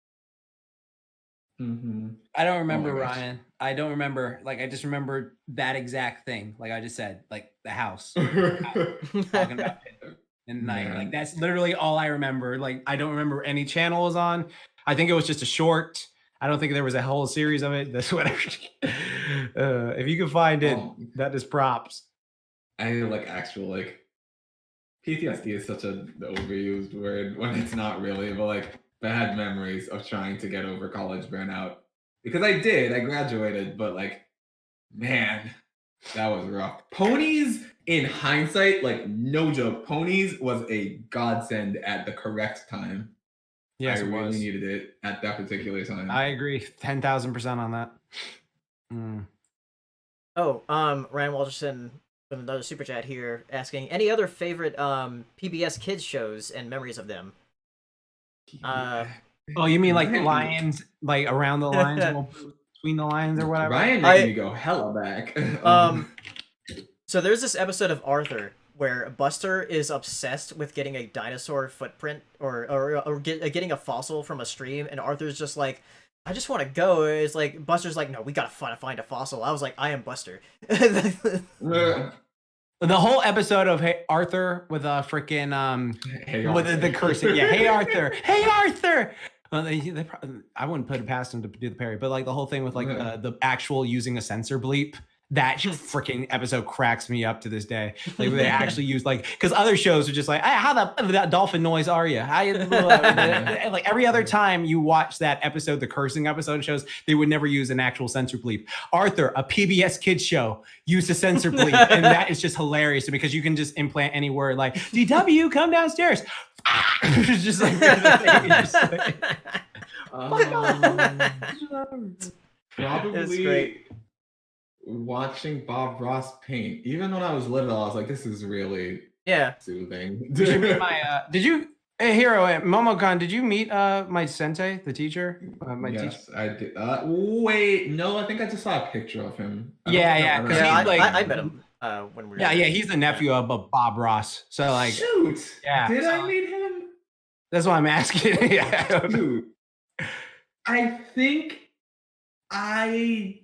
Mm-hmm. I don't remember, my gosh. Ryan. I don't remember. Like, I just remember that exact thing. Like I just said, like the house talking about it in the night. Man. Like that's literally all I remember. Like I don't remember any channel was on. I think it was just a short. I don't think there was a whole series of it. That's whatever. If you can find it, that is props. I like actual like PTSD is such an overused word when it's not really, but like bad memories of trying to get over college burnout. Because I graduated, but like, man, that was rough. Ponies, in hindsight, like no joke, Ponies was a godsend at the correct time. Yes, I it really was. needed it at that particular time. I agree, 10,000% on that. Oh, Ryan Walterson with another super chat here asking any other favorite PBS Kids shows and memories of them. Oh, you mean like the lions, like around the lions, between the lions or whatever? Ryan making me go hella back. So there's this episode of Arthur where Buster is obsessed with getting a dinosaur footprint or getting a fossil from a stream, and Arthur's just like, I just want to go. It's like Buster's like, no, we gotta find a fossil. I was like, I am Buster. The whole episode of Hey Arthur with a freaking Hey with Arthur. the cursing, yeah, Hey Arthur, Hey Arthur. Well, I wouldn't put it past them to do the parry, but like the whole thing with like the actual using a censor bleep. That freaking episode cracks me up to this day. Like they actually use like, because other shows are just like, how that dolphin noise are you? Like every other time you watch that episode, the cursing episode shows, they would never use an actual censor bleep. Arthur, a PBS Kids show, used a censor bleep, and that is just hilarious because you can just implant any word like DW, come downstairs. It's just like, Probably It's great. Watching Bob Ross paint. Even when I was little, I was like, this is really soothing. Did you meet hey Hero, Momocon, did you meet my sensei, the teacher? Yes, I did. Wait, no, I think I just saw a picture of him. Yeah, because I met him when we were he's the nephew of Bob Ross. So like, shoot, yeah, did I meet him? That's why I'm asking. Yeah. Dude, I think I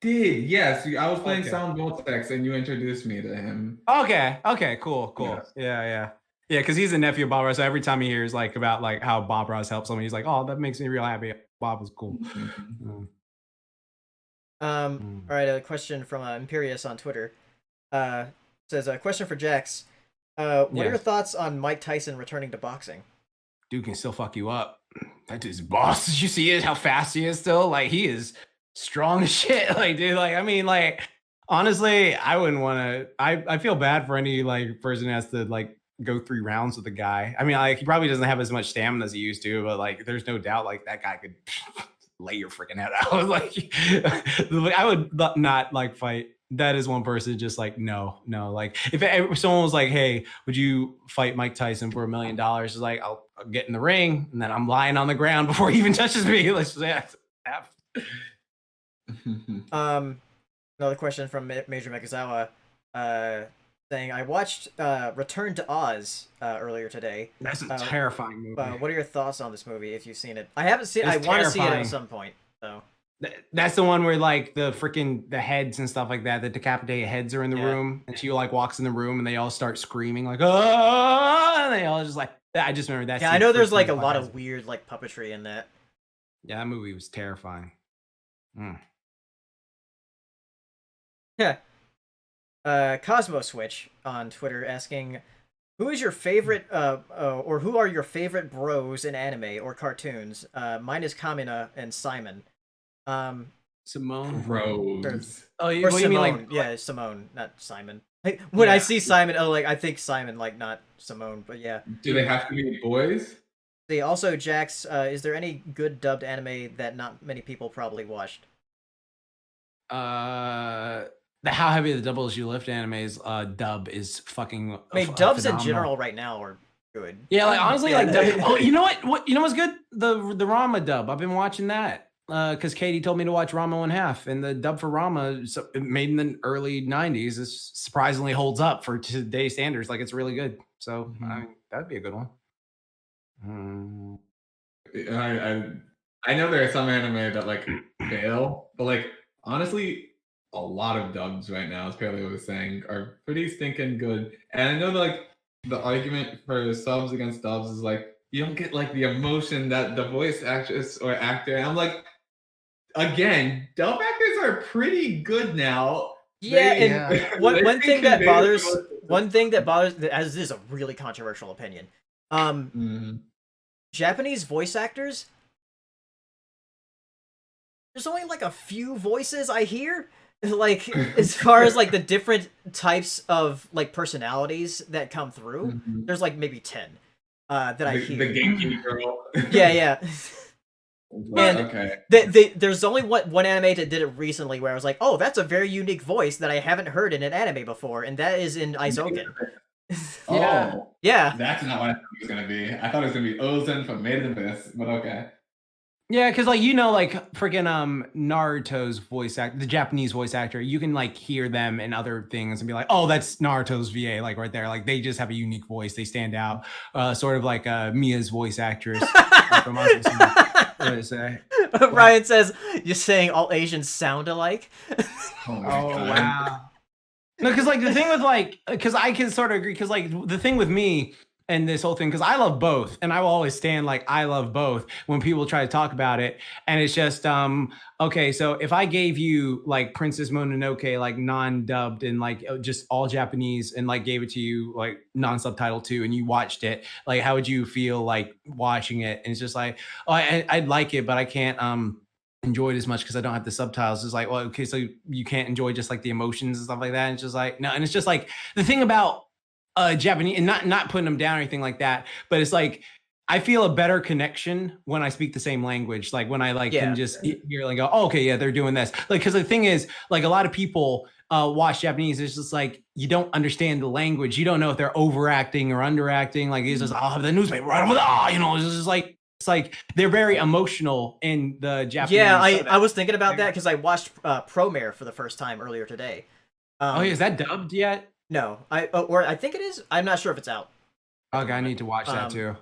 did. Yes, I was playing Sound Vortex, and you introduced me to him. Okay, cool. Yes. Yeah, because he's a nephew of Bob Ross. So every time he hears like about like how Bob Ross helps someone, he's like, oh, that makes me real happy. Bob was cool. All right, a question from Imperius on Twitter. Says a question for Jax. What are your thoughts on Mike Tyson returning to boxing? Dude can still fuck you up. That dude's boss. Did you see how fast he is still? Like he is strong as shit. Like, dude, like I mean, like honestly, I wouldn't want to. I feel bad for any like person who has to like go 3 rounds with the guy. I mean, like he probably doesn't have as much stamina as he used to, but like there's no doubt like that guy could lay your freaking head out. Like I would not like fight. That is one person just like no. Like if someone was like, hey, would you fight Mike Tyson for $1 million? It's like I'll get in the ring and then I'm lying on the ground before he even touches me. Let's say Another question from Major Mekazawa, saying, I watched Return to Oz earlier today. That's a terrifying movie. What are your thoughts on this movie if you've seen it? I haven't seen it. I want to see it at some point. So that's the one where like the heads and stuff like that, the decapitated heads are in the room, and she like walks in the room and they all start screaming like, oh, and they all just like, I just remember that. Yeah, I know there's like a lot of weird like puppetry in that. Yeah, that movie was terrifying. Yeah. Cosmo Switch on Twitter asking, who is your favorite or who are your favorite bros in anime or cartoons? Mine is Kamina and Simon. Simone Rose. Oh, or what Simone. You mean like yeah, Simone, not Simon. When I see Simon, I think Simon, like not Simone, but yeah. Do they have to be boys? See, also, Jax, is there any good dubbed anime that not many people probably watched? the How Heavy the Doubles You Lift anime's dub is fucking. I mean, dubs in phenomenal. general right now are good. Yeah, like honestly, like oh, you know what? You know what's good? The Rama dub. I've been watching that. because Katie told me to watch Rama 1/2, and the dub for Rama, made in the early '90s, is surprisingly holds up for today's standards. Like it's really good. So I mean, that'd be a good one. I know there are some anime that like fail, but like honestly, a lot of dubs right now, as Paleo was saying, are pretty stinking good. And I know that like the argument for subs against dubs is like you don't get like the emotion that the voice actress or actor. And I'm like, again, dub actors are pretty good now. One thing that bothers, as this is a really controversial opinion, Japanese voice actors, there's only like a few voices I hear. Like as far as like the different types of like personalities that come through, there's like maybe 10 that I hear. The Genki girl. Yeah. And okay. there's only one anime that did it recently where I was like, oh, that's a very unique voice that I haven't heard in an anime before, and that is in Aizoken. Yeah. That's not what I thought it was gonna be. I thought it was gonna be Ozen from Made in Abyss, but okay. Yeah, because like like freaking Naruto's voice actor, the Japanese voice actor, you can like hear them in other things and be like, oh, that's Naruto's VA, like right there. Like they just have a unique voice, they stand out. Sort of like Mia's voice actress from Ryan says, you're saying all Asians sound alike? Oh wow. No, because like the thing with like, because I can sort of agree, because like the thing with me and this whole thing, because I love both, and I will always stand like I love both when people try to talk about it, and it's just okay, so if I gave you like Princess Mononoke like non-dubbed and like just all Japanese and like gave it to you like non-subtitled too, and you watched it, like how would you feel like watching it? And it's just like, oh, I'd like it, but I can't enjoy it as much because I don't have the subtitles. It's like, well, okay, so you can't enjoy just like the emotions and stuff like that. And it's just like, no, and it's just like the thing about Japanese, and not putting them down or anything like that, but it's like I feel a better connection when I speak the same language. Like when I like can just hear like go, oh, okay, yeah, they're doing this. Like because the thing is, like a lot of people watch Japanese. It's just like you don't understand the language. You don't know if they're overacting or underacting. Like it's just the newspaper right over there. You know, it's just like it's like they're very emotional in the Japanese. Yeah, I was thinking about that because I watched Promare for the first time earlier today. Is that dubbed yet? No, I think it is. I'm not sure if it's out. Okay, I need to watch that too.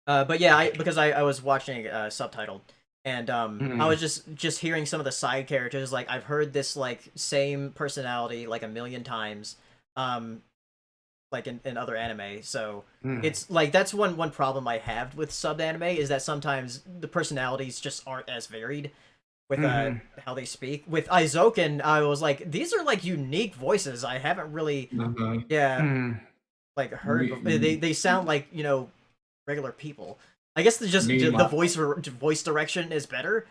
But yeah, because I was watching subtitled, and I was just hearing some of the side characters. Like I've heard this like same personality like a million times, like in other anime. So it's like that's one problem I have with sub anime is that sometimes the personalities just aren't as varied with how they speak. With Aizoken, I was like, these are like unique voices I haven't really like heard before. They sound like, you know, regular people. I guess the voice direction is better.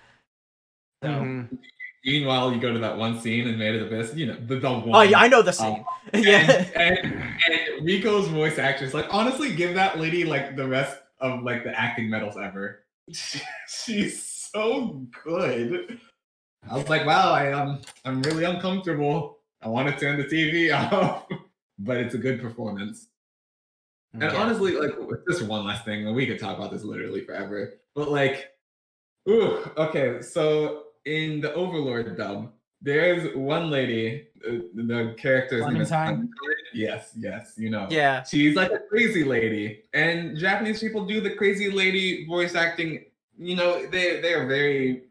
So. Meanwhile, you go to that one scene in Made in Abyss, you know, the one. Oh yeah, I know the scene. And Riko's voice actress, like honestly, give that lady like the rest of like the acting medals ever. She's so good. I was like, wow, I'm really uncomfortable. I want to turn the TV off, but it's a good performance. And honestly, like just one last thing, and we could talk about this literally forever. But like, okay, so in the Overlord dub, there's one lady, the character's name is Clementine. Yes, you know. Yeah. She's like a crazy lady, and Japanese people do the crazy lady voice acting. You know, they are very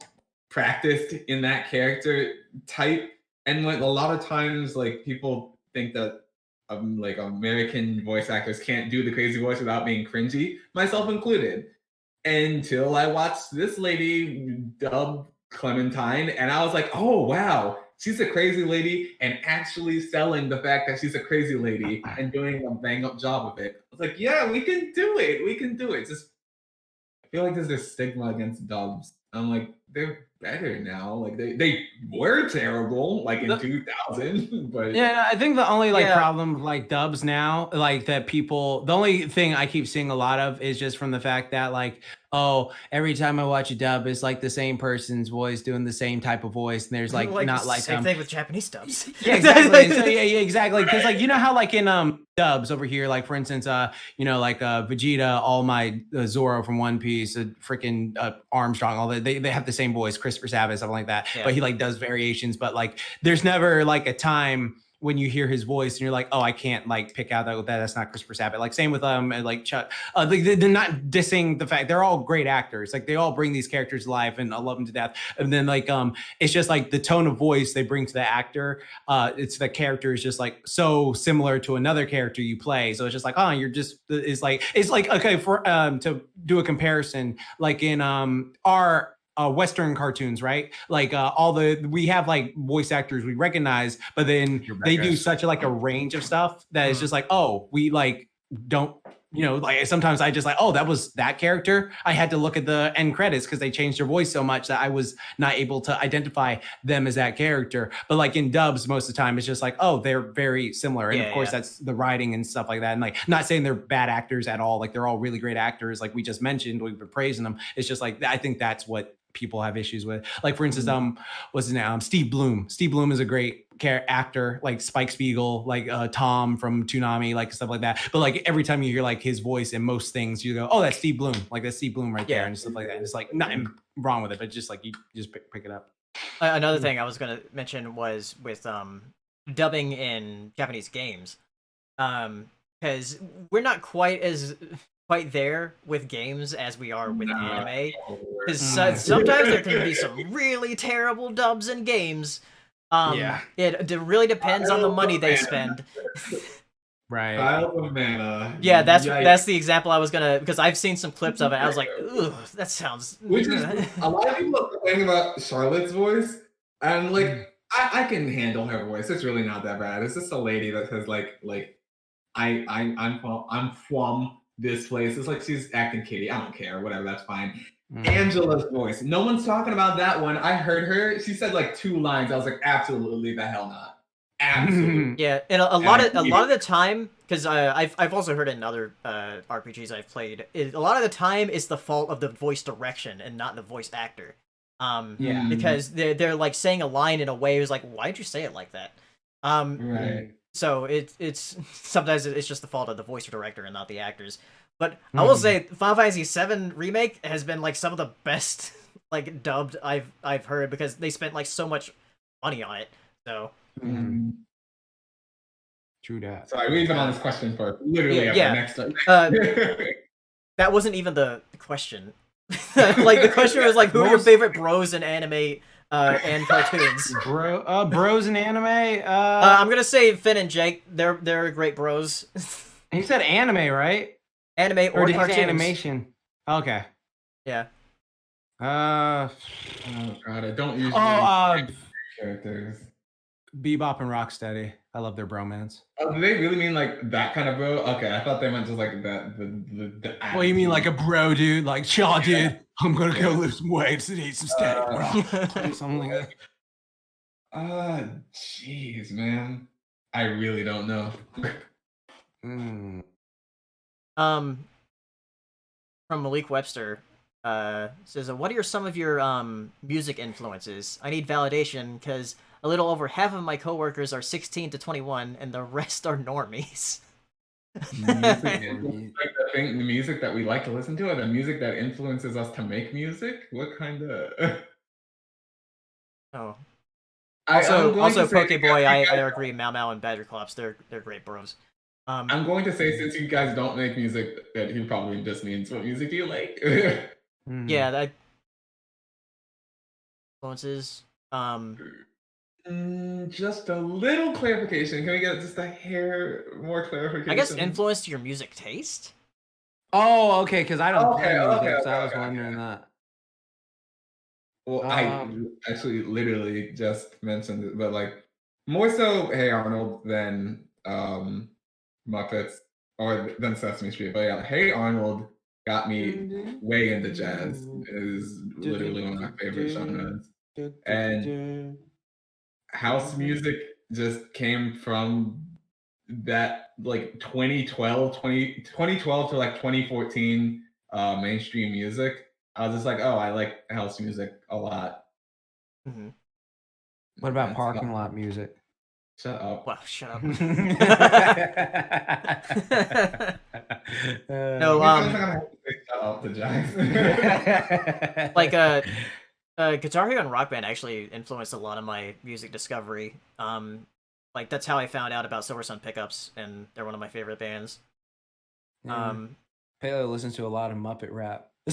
practiced in that character type, and when a lot of times like people think that like American voice actors can't do the crazy voice without being cringy, myself included, until I watched this lady dub Clementine, and I was like, oh wow, she's a crazy lady and actually selling the fact that she's a crazy lady and doing a bang up job of it. I was like, yeah, we can do it. Just I feel like there's this stigma against dubs. I'm like, they're better now. Like they were terrible like in 2000, but Yeah, I think the only Yeah. problem with like dubs now, like that people, the only thing I keep seeing a lot of is just from the fact that like, oh, every time I watch a dub, it's like the same person's voice doing the same type of voice, and there's like not like same thing with Japanese dubs. Yeah, exactly. So, yeah, exactly. Because like you know how like in dubs over here, like for instance, like Vegeta, All Might, Zoro from One Piece, freaking Armstrong, all that they have the same voice, Christopher Sabat, something like that. Yeah. But he like does variations. But like there's never like a time when you hear his voice and you're like, oh, I can't like pick out that's not Christopher Sabat. Like same with like Chuck. They're not dissing the fact they're all great actors. Like they all bring these characters to life, and I love them to death. And then like it's just like the tone of voice they bring to the actor. It's the character is just like so similar to another character you play. So it's just like, oh, you're just it's like okay for to do a comparison, like in our Western cartoons, right? Like we have like voice actors we recognize, but then they do such a range of stuff that is just like, oh, we like don't, like sometimes I just like, oh, that was that character. I had to look at the end credits because they changed their voice so much that I was not able to identify them as that character. But like in dubs, most of the time it's just like, oh, they're very similar. And of course that's the writing and stuff like that. And like not saying they're bad actors at all. Like they're all really great actors. Like we just mentioned, we've been praising them. It's just like, I think that's what people have issues with. Like for instance, what's his name? Steve Bloom. Steve Bloom is a great actor, like Spike Spiegel, like Tom from Toonami, like stuff like that. But like every time you hear like his voice in most things, you go, oh, that's Steve Bloom. Like that's Steve Bloom right there, and stuff like that. And it's like nothing wrong with it, but just like you just pick it up. Another thing I was gonna mention was with dubbing in Japanese games, because we're not quite there with games as we are with anime. Because sometimes there can be some really terrible dubs in games. It really depends on the money they spend. Right. Yeah, that's the example I was gonna, because I've seen some clips of it. I was like, ooh, that sounds. Which is a lot of people are complaining about Charlotte's voice, and like I can handle her voice. It's really not that bad. It's just a lady that says like I'm from this place. It's like she's acting Katie. I don't care. Whatever. That's fine. Angela's voice. No one's talking about that one. I heard her. She said like 2 lines. I was like, absolutely the hell not. Absolutely. Yeah, and a lot of the time, because I've also heard it in other RPGs I've played. A lot of the time, it's the fault of the voice direction and not the voice actor. Because they're like saying a line in a way who's like, why'd you say it like that? Right. So it's sometimes it's just the fault of the voice director and not the actors. But I will say, Final Fantasy VII Remake has been like some of the best like dubbed I've heard, because they spent like so much money on it. So True that. Sorry, we've been on this question for literally next time. That wasn't even the question. Like the question was like, who are your favorite bros in anime and cartoons? Bros in anime. I'm gonna say Finn and Jake. They're great bros. He said anime, right? Anime or did he cartoons. say animation? Okay. Yeah. Oh god, I don't usually characters. Bebop and Rocksteady. I love their bromance. Oh, do they really mean like that kind of bro? Okay, I thought they meant just like that. The Well, you mean like a bro, dude? Like, shaw, dude. I'm gonna go lift some weights and eat some steak, bro. Something like that. Jeez, man. I really don't know. From Malik Webster, says, what are some of your music influences? I need validation because a little over half of my coworkers are 16 to 21 and the rest are normies. The music that we like to listen to, or the music that influences us to make music? What kind of? Oh. Also, Pokeboy, I agree. Mau Mau and Badgerclops, they're great bros. I'm going to say, since you guys don't make music, that he probably just means what music do you like. Yeah, that influences. Just a little clarification. Can we get just a hair more clarification? I guess influenced your music taste. Oh, okay, because I don't play music, so I was wondering that. Well, I actually literally just mentioned it, but like more so Hey Arnold than Muppets or than Sesame Street. But yeah, Hey Arnold got me way into jazz. It is literally one of my favorite genres. And house music just came from that like 2012 to like 2014 mainstream music. I was just like, oh, I like house music a lot. Mm-hmm. What about That's parking how- lot music? Shut up. Well, shut up. No, No, I'm gonna have to say shut up to Jackson. like Guitar Hero and Rock Band actually influenced a lot of my music discovery. Like that's how I found out about Silver Sun Pickups, and they're one of my favorite bands. Paleo listens to a lot of Muppet rap. The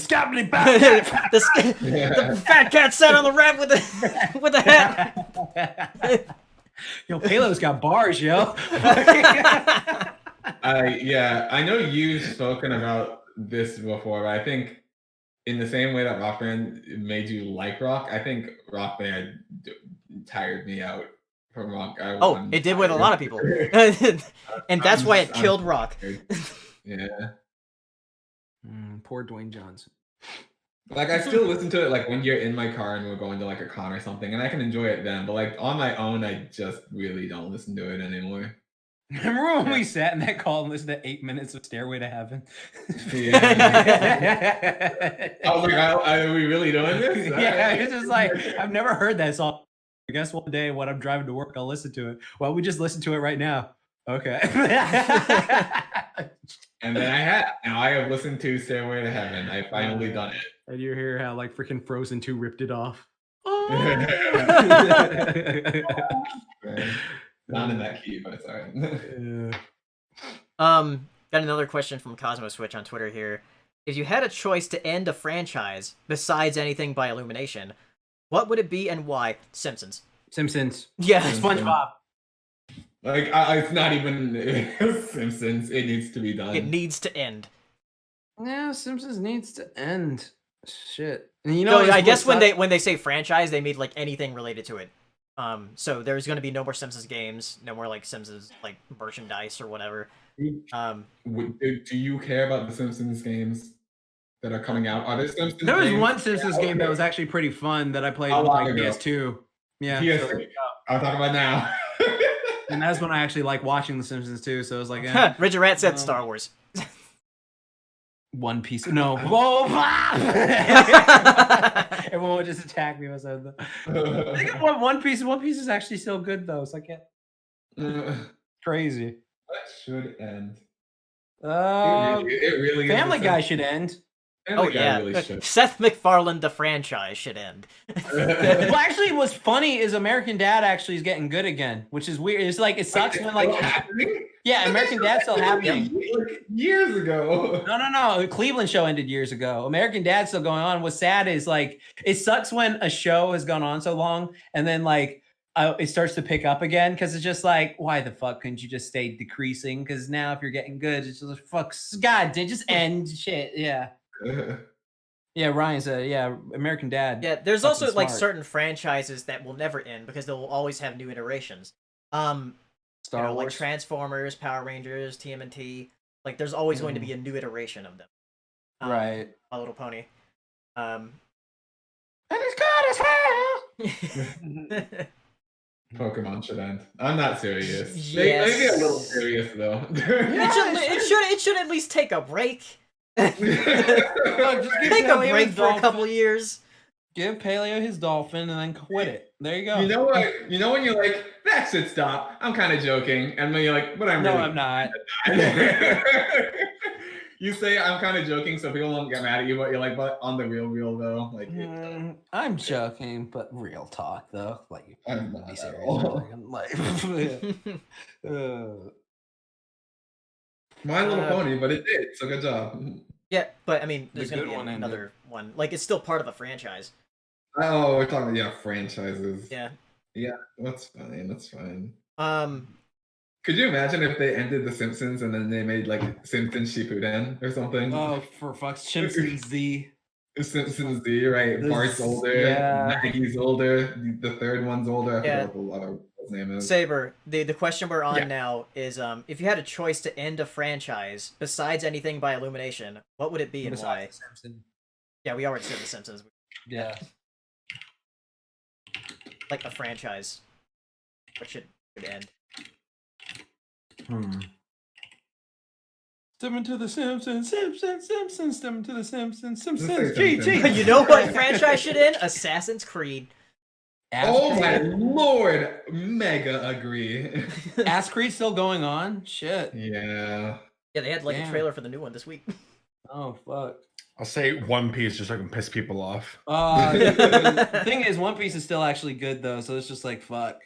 the fat cat sat on the rap with the hat. Yo, Paleo's got bars, yo. I know you've spoken about this before, but I think in the same way that Rock Band made you like rock, I think Rock Band tired me out from rock. Oh, it did with a lot of people, and that's why it killed rock. Yeah. Poor Dwayne Johnson. Like I still listen to it like when you're in my car and we're going to like a con or something, and I can enjoy it then. But like on my own, I just really don't listen to it anymore. Remember when we sat in that call and listened to 8 minutes of Stairway to Heaven? Yeah. I was like, are we really doing this? Yeah, it's just like I've never heard that song. I guess one day when I'm driving to work, I'll listen to it. Well, we just listened to it right now. Okay. And then now I have listened to Stairway to Heaven. I finally done it. And you hear how like freaking Frozen 2 ripped it off. Not in that key, but it's alright. Got another question from Cosmo Switch on Twitter here. If you had a choice to end a franchise besides anything by Illumination, what would it be and why? Simpsons. Simpsons. Yeah. SpongeBob. Like it's not even Simpsons. It needs to be done. It needs to end. Yeah, Simpsons needs to end. Shit. And you No, know, I guess when they say franchise, they mean like anything related to it. So there's going to be no more Simpsons games, no more like Simpsons like merchandise or whatever. Do you care about the Simpsons games that are coming out? Are there Simpsons? there was games? one Simpsons game that was actually pretty fun that I played How with long like ago? PS2. Yeah. PS3. I'm talking about now. And that's when I actually like watching The Simpsons too. So it was like, Richard Rat said Star Wars. One Piece. No. Whoa! Everyone would just attack me when I said that. I think One Piece. One Piece is actually still good though. So I can't. Crazy. That should end. It really is Family the Guy Simpsons. should end. Family Guy yeah. really should. Seth MacFarlane, the franchise, should end. Well, actually, what's funny is American Dad actually is getting good again, which is weird. It's like it sucks when like yeah, American Dad's still happening. Like, years ago. No. Cleveland show ended years ago. American Dad's still going on. What's sad is like it sucks when a show has gone on so long and then like it starts to pick up again because it's just like why the fuck couldn't you just stay decreasing? Because now if you're getting good, it's just like fuck God, did just end shit. Yeah. Yeah, Ryan said, yeah, American Dad. Yeah, there's fucking also like smart. certain franchises that will never end because they'll always have new iterations. Star like Wars. Transformers, Power Rangers, TMNT. Like there's always going to be a new iteration of them. Right. My Little Pony. And it's good as hell. Pokemon should end. I'm not serious. Yes. Maybe a little serious though. It should at least take a break. Look, just give Take a Paleo break his for a dolphin. couple years. Give Paleo his dolphin and then quit it. There you go. You know what? You know when you're like, that should stop. I'm kind of joking, and then you're like, but I'm No, really I'm not. You say I'm kind of joking, so people don't get mad at you, but you're like, but on the real though, like. I'm joking, but real talk though. Like, I'm be not serious. at all. Like, My Little Pony, but it did. So good job. Yeah, but I mean, there's The gonna good be one ended. another one. Like it's still part of a franchise. Oh, we're talking about franchises. Yeah. Yeah, that's fine. That's fine. Um. Could you imagine if they ended The Simpsons and then they made like Simpsons Shippuden or something? oh, for fuck's Simpsons Z. Simpsons Z, right? This- Bart's older, yeah. Maggie's older, the third one's older. I Yeah. forgot what the other one's name is. Saber, the question we're on Yeah. now is if you had a choice to end a franchise besides anything by Illumination, what would it be and why? Besides The Simpsons. Yeah, we already said The Simpsons. Yeah. like a franchise, what should end? Step into the Simpsons, step into the Simpsons, say GG. You know what franchise should end? Assassin's Creed. Oh my lord, mega agree. Ass Creed still going on? Shit. Yeah. Yeah, they had like a Damn. trailer for the new one this week. Oh fuck. I'll say One Piece just so I can piss people off. The thing is, One Piece is still actually good though, so it's just like fuck.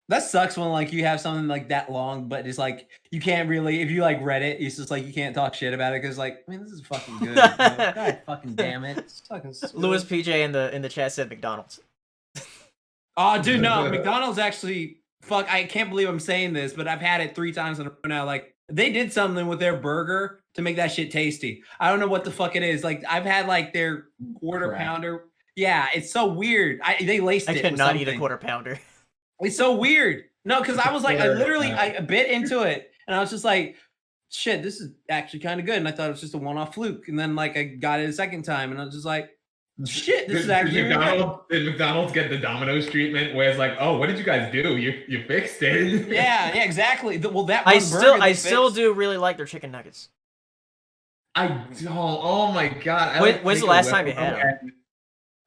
That sucks when like you have something like that long, but it's like you can't really. If you like read it, it's just like you can't talk shit about it because like, I mean, this is fucking good. God fucking damn it! It's fucking Louis PJ in the chat said McDonald's. Oh, dude, no, McDonald's actually. Fuck, I can't believe I'm saying this, but I've had it 3 times in a row now. Like they did something with their burger to make that shit tasty. I don't know what the fuck it is. Like I've had like their quarter pounder. Yeah, it's so weird. They laced it. I cannot eat a quarter pounder. It's so weird. No, because I was like, I bit into it, and I was just like, shit, this is actually kind of good. And I thought it was just a one-off fluke. And then like I got it a second time, and I was just like, shit, this is actually did McDonald's get the Domino's treatment where it's like, oh, what did you guys do? You fixed it. Yeah, exactly. Well, that I still do really like their chicken nuggets. I don't. Oh my god. When's the last time you had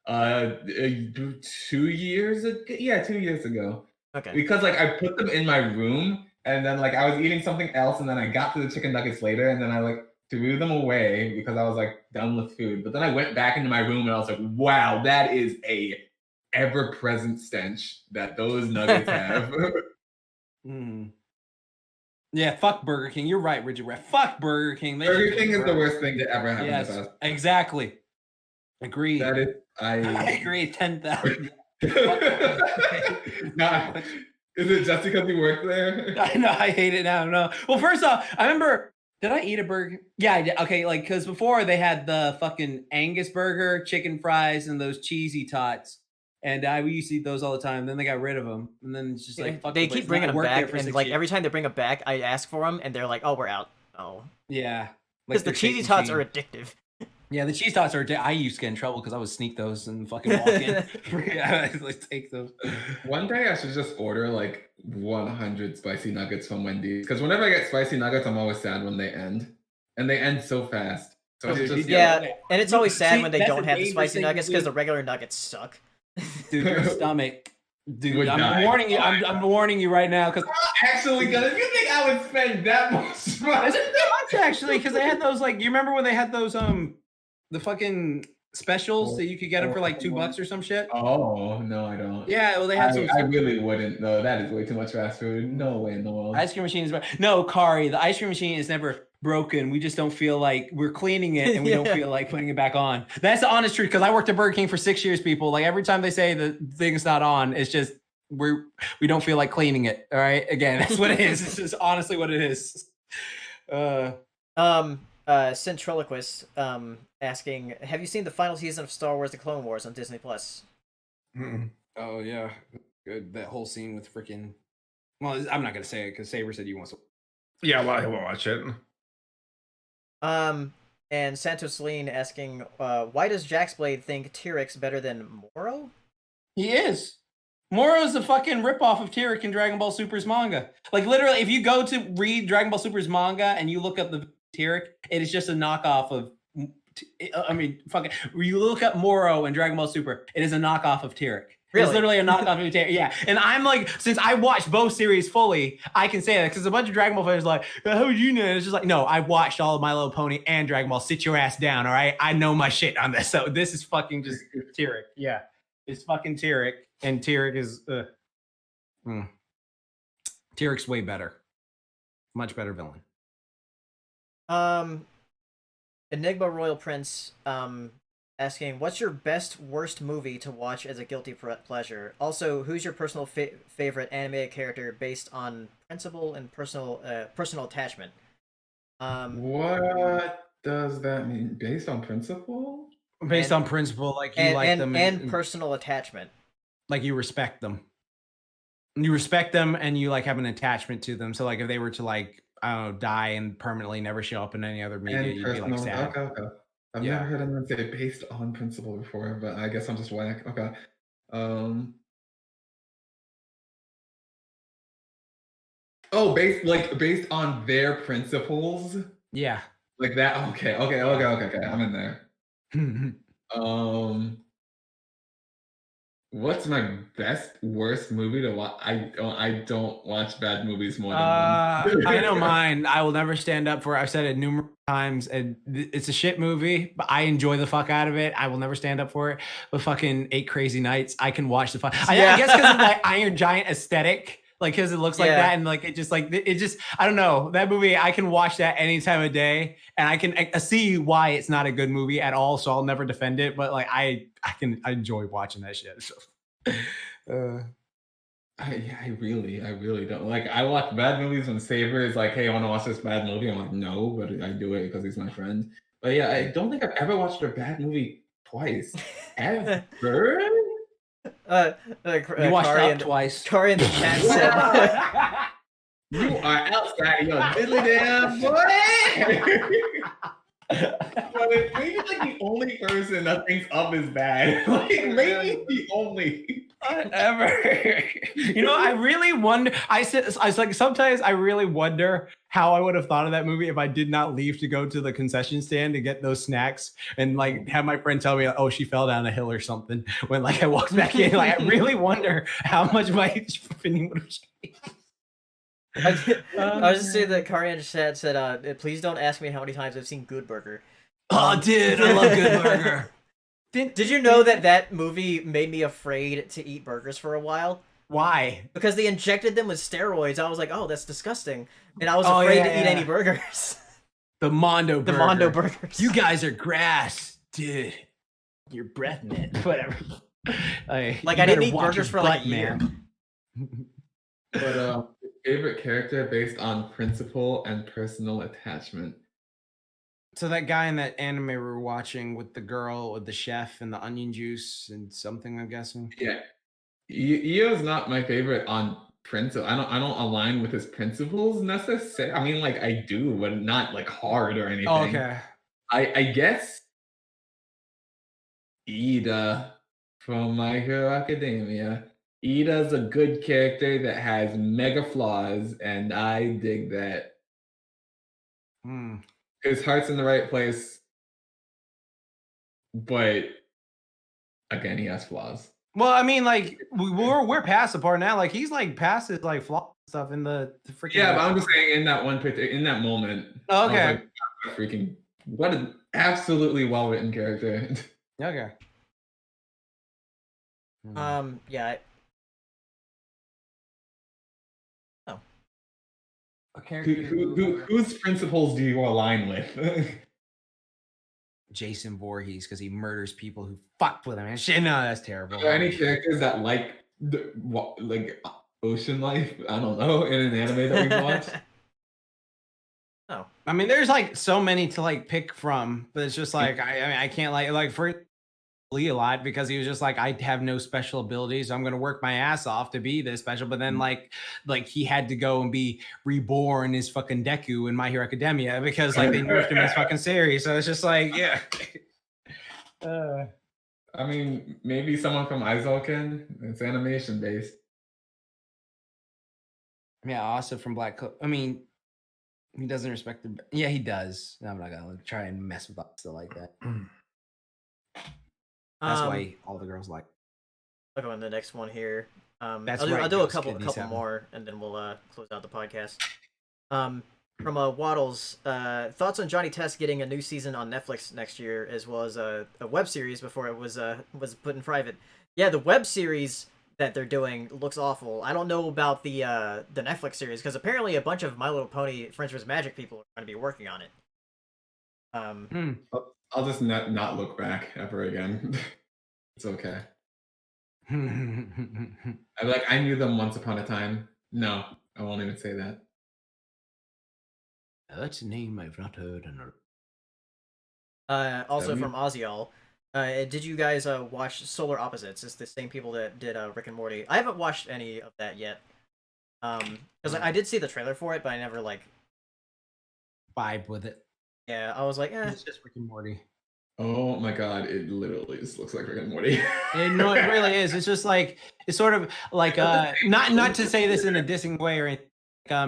them? 2 years ago. Yeah, 2 years ago. Okay. Because like I put them in my room, and then like I was eating something else, and then I got to the chicken nuggets later, and then I like threw them away because I was like done with food. But then I went back into my room, and I was like, wow, that is a ever-present stench that those nuggets have. Yeah, fuck Burger King. You're right, Rigid Ref. Fuck Burger King. Burger King is the worst thing to ever happen yes, to us. Exactly. Agreed. That is, I agree. 10,000. Nah, is it just because you work there? I know. I hate it now. No. Well, first off, I remember. Did I eat a burger? Yeah, I did. Okay, like because before they had the fucking Angus burger, chicken fries, and those cheesy tots, and we used to eat those all the time. Then they got rid of them, and then it's just like fuck they the place. keep bringing And I them worked there back, for and 6 like years. every time they bring them back, I ask for them, and they're like, "Oh, we're out." Oh, Yeah, because the their cheesy shake tots machine. are addictive. Yeah, the cheese tots are. I used to get in trouble because I would sneak those and fucking walk in. Yeah, I would take those. One day I should just order like 100 spicy nuggets from Wendy's, because whenever I get spicy nuggets, I'm always sad when they end, and they end so fast. So Oh, it's dude, just Yeah, and it's always sad See, when they that's don't the have the dangerous spicy thing to nuggets because do. the regular nuggets suck. Dude, your stomach. Dude, Would I'm die. warning you. I'm warning you right now because actually gonna. You think I would spend that much money? Is it too much actually? Because they had those like. You remember when they had those the fucking specials that you could get them for like $2 or some shit? Oh no, I don't. Yeah, well they had some. I really wouldn't. No, that is way too much fast food. No way in the world. Ice cream machine is no, Kari. The ice cream machine is never broken. We just don't feel like we're cleaning it, and we don't feel like putting it back on. That's the honest truth. Because I worked at Burger King for 6 years, people. Like every time they say the thing's not on, it's just we don't feel like cleaning it. All right, again, that's what it is. It's just honestly what it is. Centriloquist asking, have you seen the final season of Star Wars: The Clone Wars on Disney Plus? Oh yeah, good. That whole scene with freaking. Well, I'm not gonna say it because Saber said you want to. Yeah, well, I will watch it. And Santos Celine asking, why does Jaxblade think T-Rex better than Moro? He is. Moro's the fucking ripoff of Tyrek in Dragon Ball Super's manga. Like literally, if you go to read Dragon Ball Super's manga and you look up the Tyrek, it is just a knockoff of. I mean, fucking. You look up Moro in Dragon Ball Super, it is a knockoff of Tyrek. Really? It's literally a knockoff of Tyrek. Yeah, and I'm like, since I watched both series fully, I can say that because a bunch of Dragon Ball fans are like, how would you know? And it's just like, no, I watched all of My Little Pony and Dragon Ball. Sit your ass down, all right? I know my shit on this. So this is fucking just Tyrek. Yeah, it's fucking Tyrek, and Tyrek is. Tyrek's way better, much better villain. Enigma Royal Prince asking, what's your best worst movie to watch as a guilty pleasure? Also, who's your personal favorite animated character based on principle and personal attachment? What does that mean? Based on principle? Based on principle, like you like them and personal attachment. Like you respect them. You respect them and you like have an attachment to them. So like if they were to like I don't know, die and permanently never show up in any other media, And you'd be like personal- sad. Okay. I've Yeah. never heard anyone say based on principle before, but I guess I'm just whack. Okay. Um. Oh, based on their principles, Yeah. like that. Okay. I'm in there. Um. What's my worst movie to watch? I don't watch bad movies more than one. I know mine. I will never stand up for it. I've said it numerous times, and it's a shit movie, but I enjoy the fuck out of it. I will never stand up for it. But fucking 8 Crazy Nights, I can watch the fuck. I guess because of like Iron Giant aesthetic, like because it looks like that, and like it just I don't know, that movie. I can watch that any time of day, and I can see why it's not a good movie at all. So I'll never defend it. But like I enjoy watching that shit. So. I really don't like. I watch bad movies when Saber is like, "Hey, I want to watch this bad movie." I'm like, "No," but I do it because he's my friend. But yeah, I don't think I've ever watched a bad movie twice. Ever? You watched Up twice. Corey and the cat said. You are outside your diddly damn boy. But maybe like the only person that thinks Up is bad. Like maybe the only. Ever. You know, I really wonder. I was like, sometimes I really wonder how I would have thought of that movie if I did not leave to go to the concession stand to get those snacks and like have my friend tell me, oh, she fell down a hill or something. When like I walked back in, like I really wonder how much my opinion would have changed. I was just saying that Karian said, please don't ask me how many times I've seen Good Burger. Oh, dude, I love Good Burger. Did you know that movie made me afraid to eat burgers for a while? Why? Because they injected them with steroids. I was like, oh, that's disgusting. And I was afraid to eat any burgers. The Mondo Burger. The Mondo Burgers. You guys are grass, dude. Your breath mint. Whatever. Like I didn't eat burgers for like a year. But favorite character based on principle and personal attachment. So that guy in that anime we were watching with the girl with the chef and the onion juice and something, I'm guessing. Yeah, Io's not my favorite on principle. I don't align with his principles necessarily. I mean, like I do, but not like hard or anything. Oh, okay. I guess Ida from My Hero Academia. Ida's a good character that has mega flaws, and I dig that. His heart's in the right place, but again, he has flaws. Well, I mean, like we're past the part now. Like he's like past his like flaw stuff in the freaking. Yeah, but I'm just saying in that in that moment. Oh, okay. I was like, freaking! What an absolutely well written character. Okay. Yeah. Whose principles do you align with? Jason Voorhees, because he murders people who fucked with him and shit. No, that's terrible. Are there any characters that like ocean life? I don't know, in an anime that we watched. Oh, I mean, there's like so many to like pick from, but it's just like I mean, I can't like for Lee a lot because he was just like, I have no special abilities, so I'm gonna work my ass off to be this special. But then like he had to go and be reborn as fucking Deku in My Hero Academia because like they nerfed him in his fucking series. So it's just like, yeah. I mean, maybe someone from Aizoken. It's animation based. Yeah, also from Black Clover. I mean, he doesn't respect the. Yeah, he does. I'm not gonna try and mess with stuff like that. That's why all the girls like. I'll go on the next one here. That's I'll do a couple Kidney more, and then we'll close out the podcast. From Waddles, thoughts on Johnny Test getting a new season on Netflix next year, as well as a web series before it was put in private. Yeah, the web series that they're doing looks awful. I don't know about the Netflix series because apparently a bunch of My Little Pony Friends vs. Magic people are going to be working on it. I'll just not look back ever again. It's okay. I knew them once upon a time. No, I won't even say that. That's a name I've not heard. Also from Ozial, did you guys watch Solar Opposites? It's the same people that did Rick and Morty. I haven't watched any of that yet. Because I did see the trailer for it, but I never like vibe with it. Yeah, I was like, It's just Rick and Morty. Oh my god, it literally just looks like Rick and Morty. No, it really is. It's just like it's sort of like not to say this in a dissing way or anything.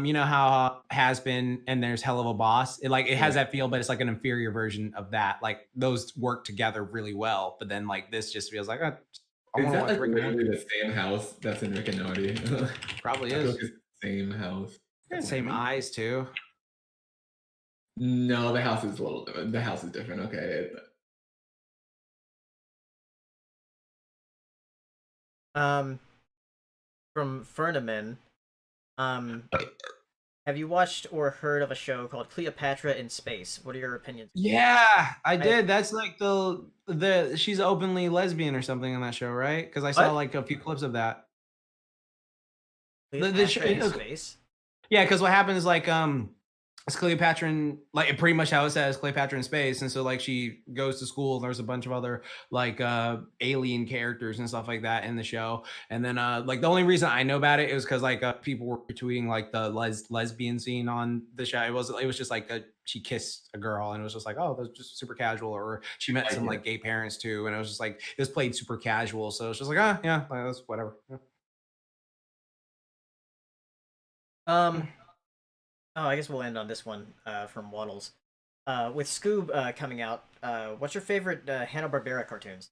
You know how Has Been and there's Hell of a Boss. It has that feel, but it's like an inferior version of that. Like those work together really well, but then like this just feels like I Is want to that watch like Rick and Morty. literally the same house that's in Rick and Morty? Probably I feel is. like it's the same house. Same eyes too. No, the house is a little different. The house is different. Okay. From Fernaman, have you watched or heard of a show called Cleopatra in Space? What are your opinions? Yeah, I did. That's like the she's openly lesbian or something on that show, right? Because I saw What? like a few clips of that. Cleopatra in Space? Yeah, because what happens is like it's Cleopatra in like pretty much how it says Cleopatra in space, and so like she goes to school. There's a bunch of other like alien characters and stuff like that in the show, and then like the only reason I know about it is because like people were tweeting like the lesbian scene on the show. It was just like she kissed a girl, and it was just like, oh, that's just super casual, or she met some like gay parents too, and it was just like it was played super casual, so it's just like yeah, like, that's whatever. Yeah. Oh, I guess we'll end on this one from Waddles. With Scoob coming out, what's your favorite Hanna-Barbera cartoons?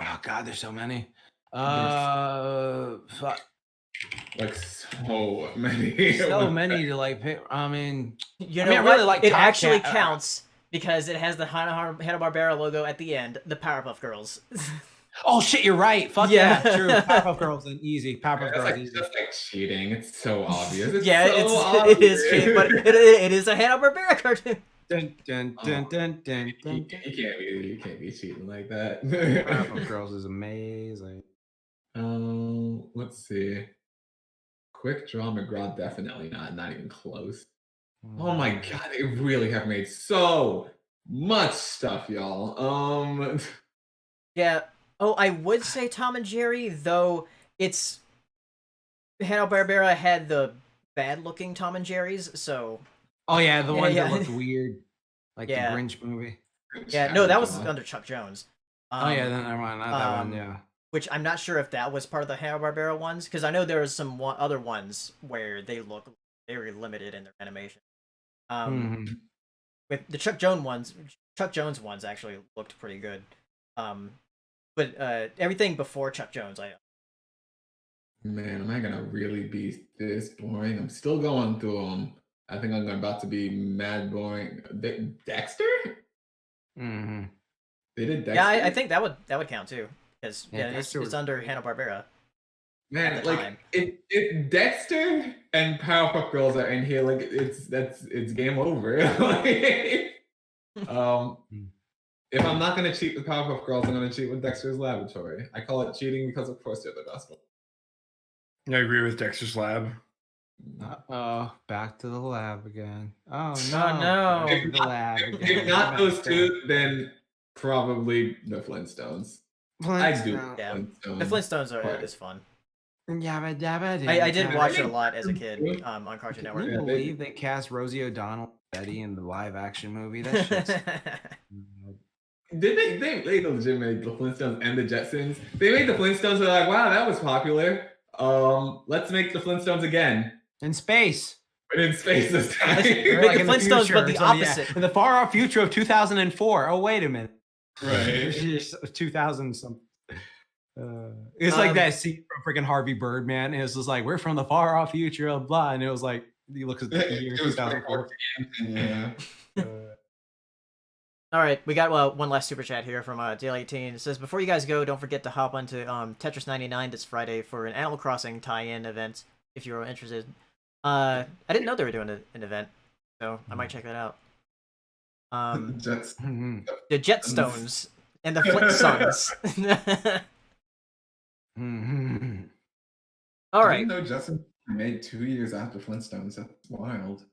Oh God, there's so many. Like so many. So many to like pick. I mean, You know I what? really like it Top actually Cat. counts because it has the Hanna-Barbera logo at the end, the Powerpuff Girls. Oh shit, you're right. Fuck Yeah. yeah, true. Powerpuff Girls and easy. Powerpuff That's Girls like, easy. just like cheating. It's so obvious. It's Yeah, so it obvious. is cheap, but it is a Hanna-Barbera cartoon. Dun, dun, dun, dun, dun, dun, dun. You can't be cheating like that. Powerpuff Girls is amazing. Let's see. Quick Draw McGraw, definitely not even close. Oh my god, they really have made so much stuff, y'all. Yeah. Oh, I would say Tom and Jerry, though it's Hanna-Barbera had the bad-looking Tom and Jerry's, so Oh yeah, the Yeah, ones yeah. that looked weird, like Yeah. the Grinch movie. yeah, no, that was under Chuck Jones. Oh yeah, then never mind, not that one. um, Yeah. Which I'm not sure if that was part of the Hanna-Barbera ones, because I know there was some other ones where they look very limited in their animation. Mhm. With the Chuck Jones ones actually looked pretty good. But everything before Chuck Jones, Man, am I gonna really be this boring? I'm still going through them. I think I'm about to be mad boring. Dexter? Mhm. They did Dexter? yeah, I think that would count too, because Yeah, it's Dexter was under great. Hanna-Barbera. Man, at the like time. if Dexter and Powerpuff Girls are in here, like it's game over. If I'm not gonna cheat with Powerpuff Girls, I'm gonna cheat with Dexter's Laboratory. I call it cheating because of course they're the best one. I agree with Dexter's Lab. Oh, back to the lab again. Oh no. no, back If to the not- lab If again. not those Back two, then probably the Flintstones. I do. Flintstones. Yeah. Flintstones. The Flintstones Quite. is fun. Yabba dabba doo. I did watch it a think- lot as a kid on Cartoon Can Network. you Yeah, they- believe they cast Rosie O'Donnell and Betty in the live action movie? That shit's Did they legitimately made the Flintstones and the Jetsons? They made the Flintstones. They're like, wow, that was popular. Let's make the Flintstones again, in space. but in space this time. Make Like the in Flintstones, future, but the so, yeah, opposite. in the far off future of 2004. Oh, wait a minute. Right. 2000 something. It's like that scene from freaking Harvey Birdman. And it's just like, we're from the far off future of blah. And it was like, you look at the year It was 2004. Yeah. All right, we got one last super chat here from Daily 18. It says, before you guys go, don't forget to hop onto Tetris 99 this Friday for an Animal Crossing tie-in event if you're interested. I didn't know they were doing an event, so I might check that out. Jets. Mhm. The Jetstones and the Flintstones. Mhm. All I right. didn't know Justin made 2 years after Flintstones. That's wild.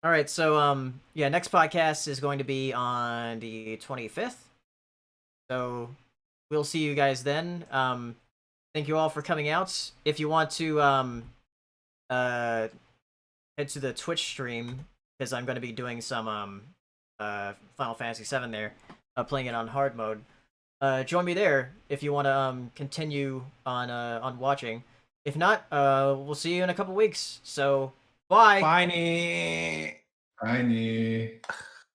All right, so yeah, next podcast is going to be on the 25th. So we'll see you guys then. Thank you all for coming out. If you want to head to the Twitch stream, because I'm going to be doing some Final Fantasy VII there, playing it on hard mode. Join me there if you want to continue on watching. If not, we'll see you in a couple weeks. So bye. Bye. Tiny.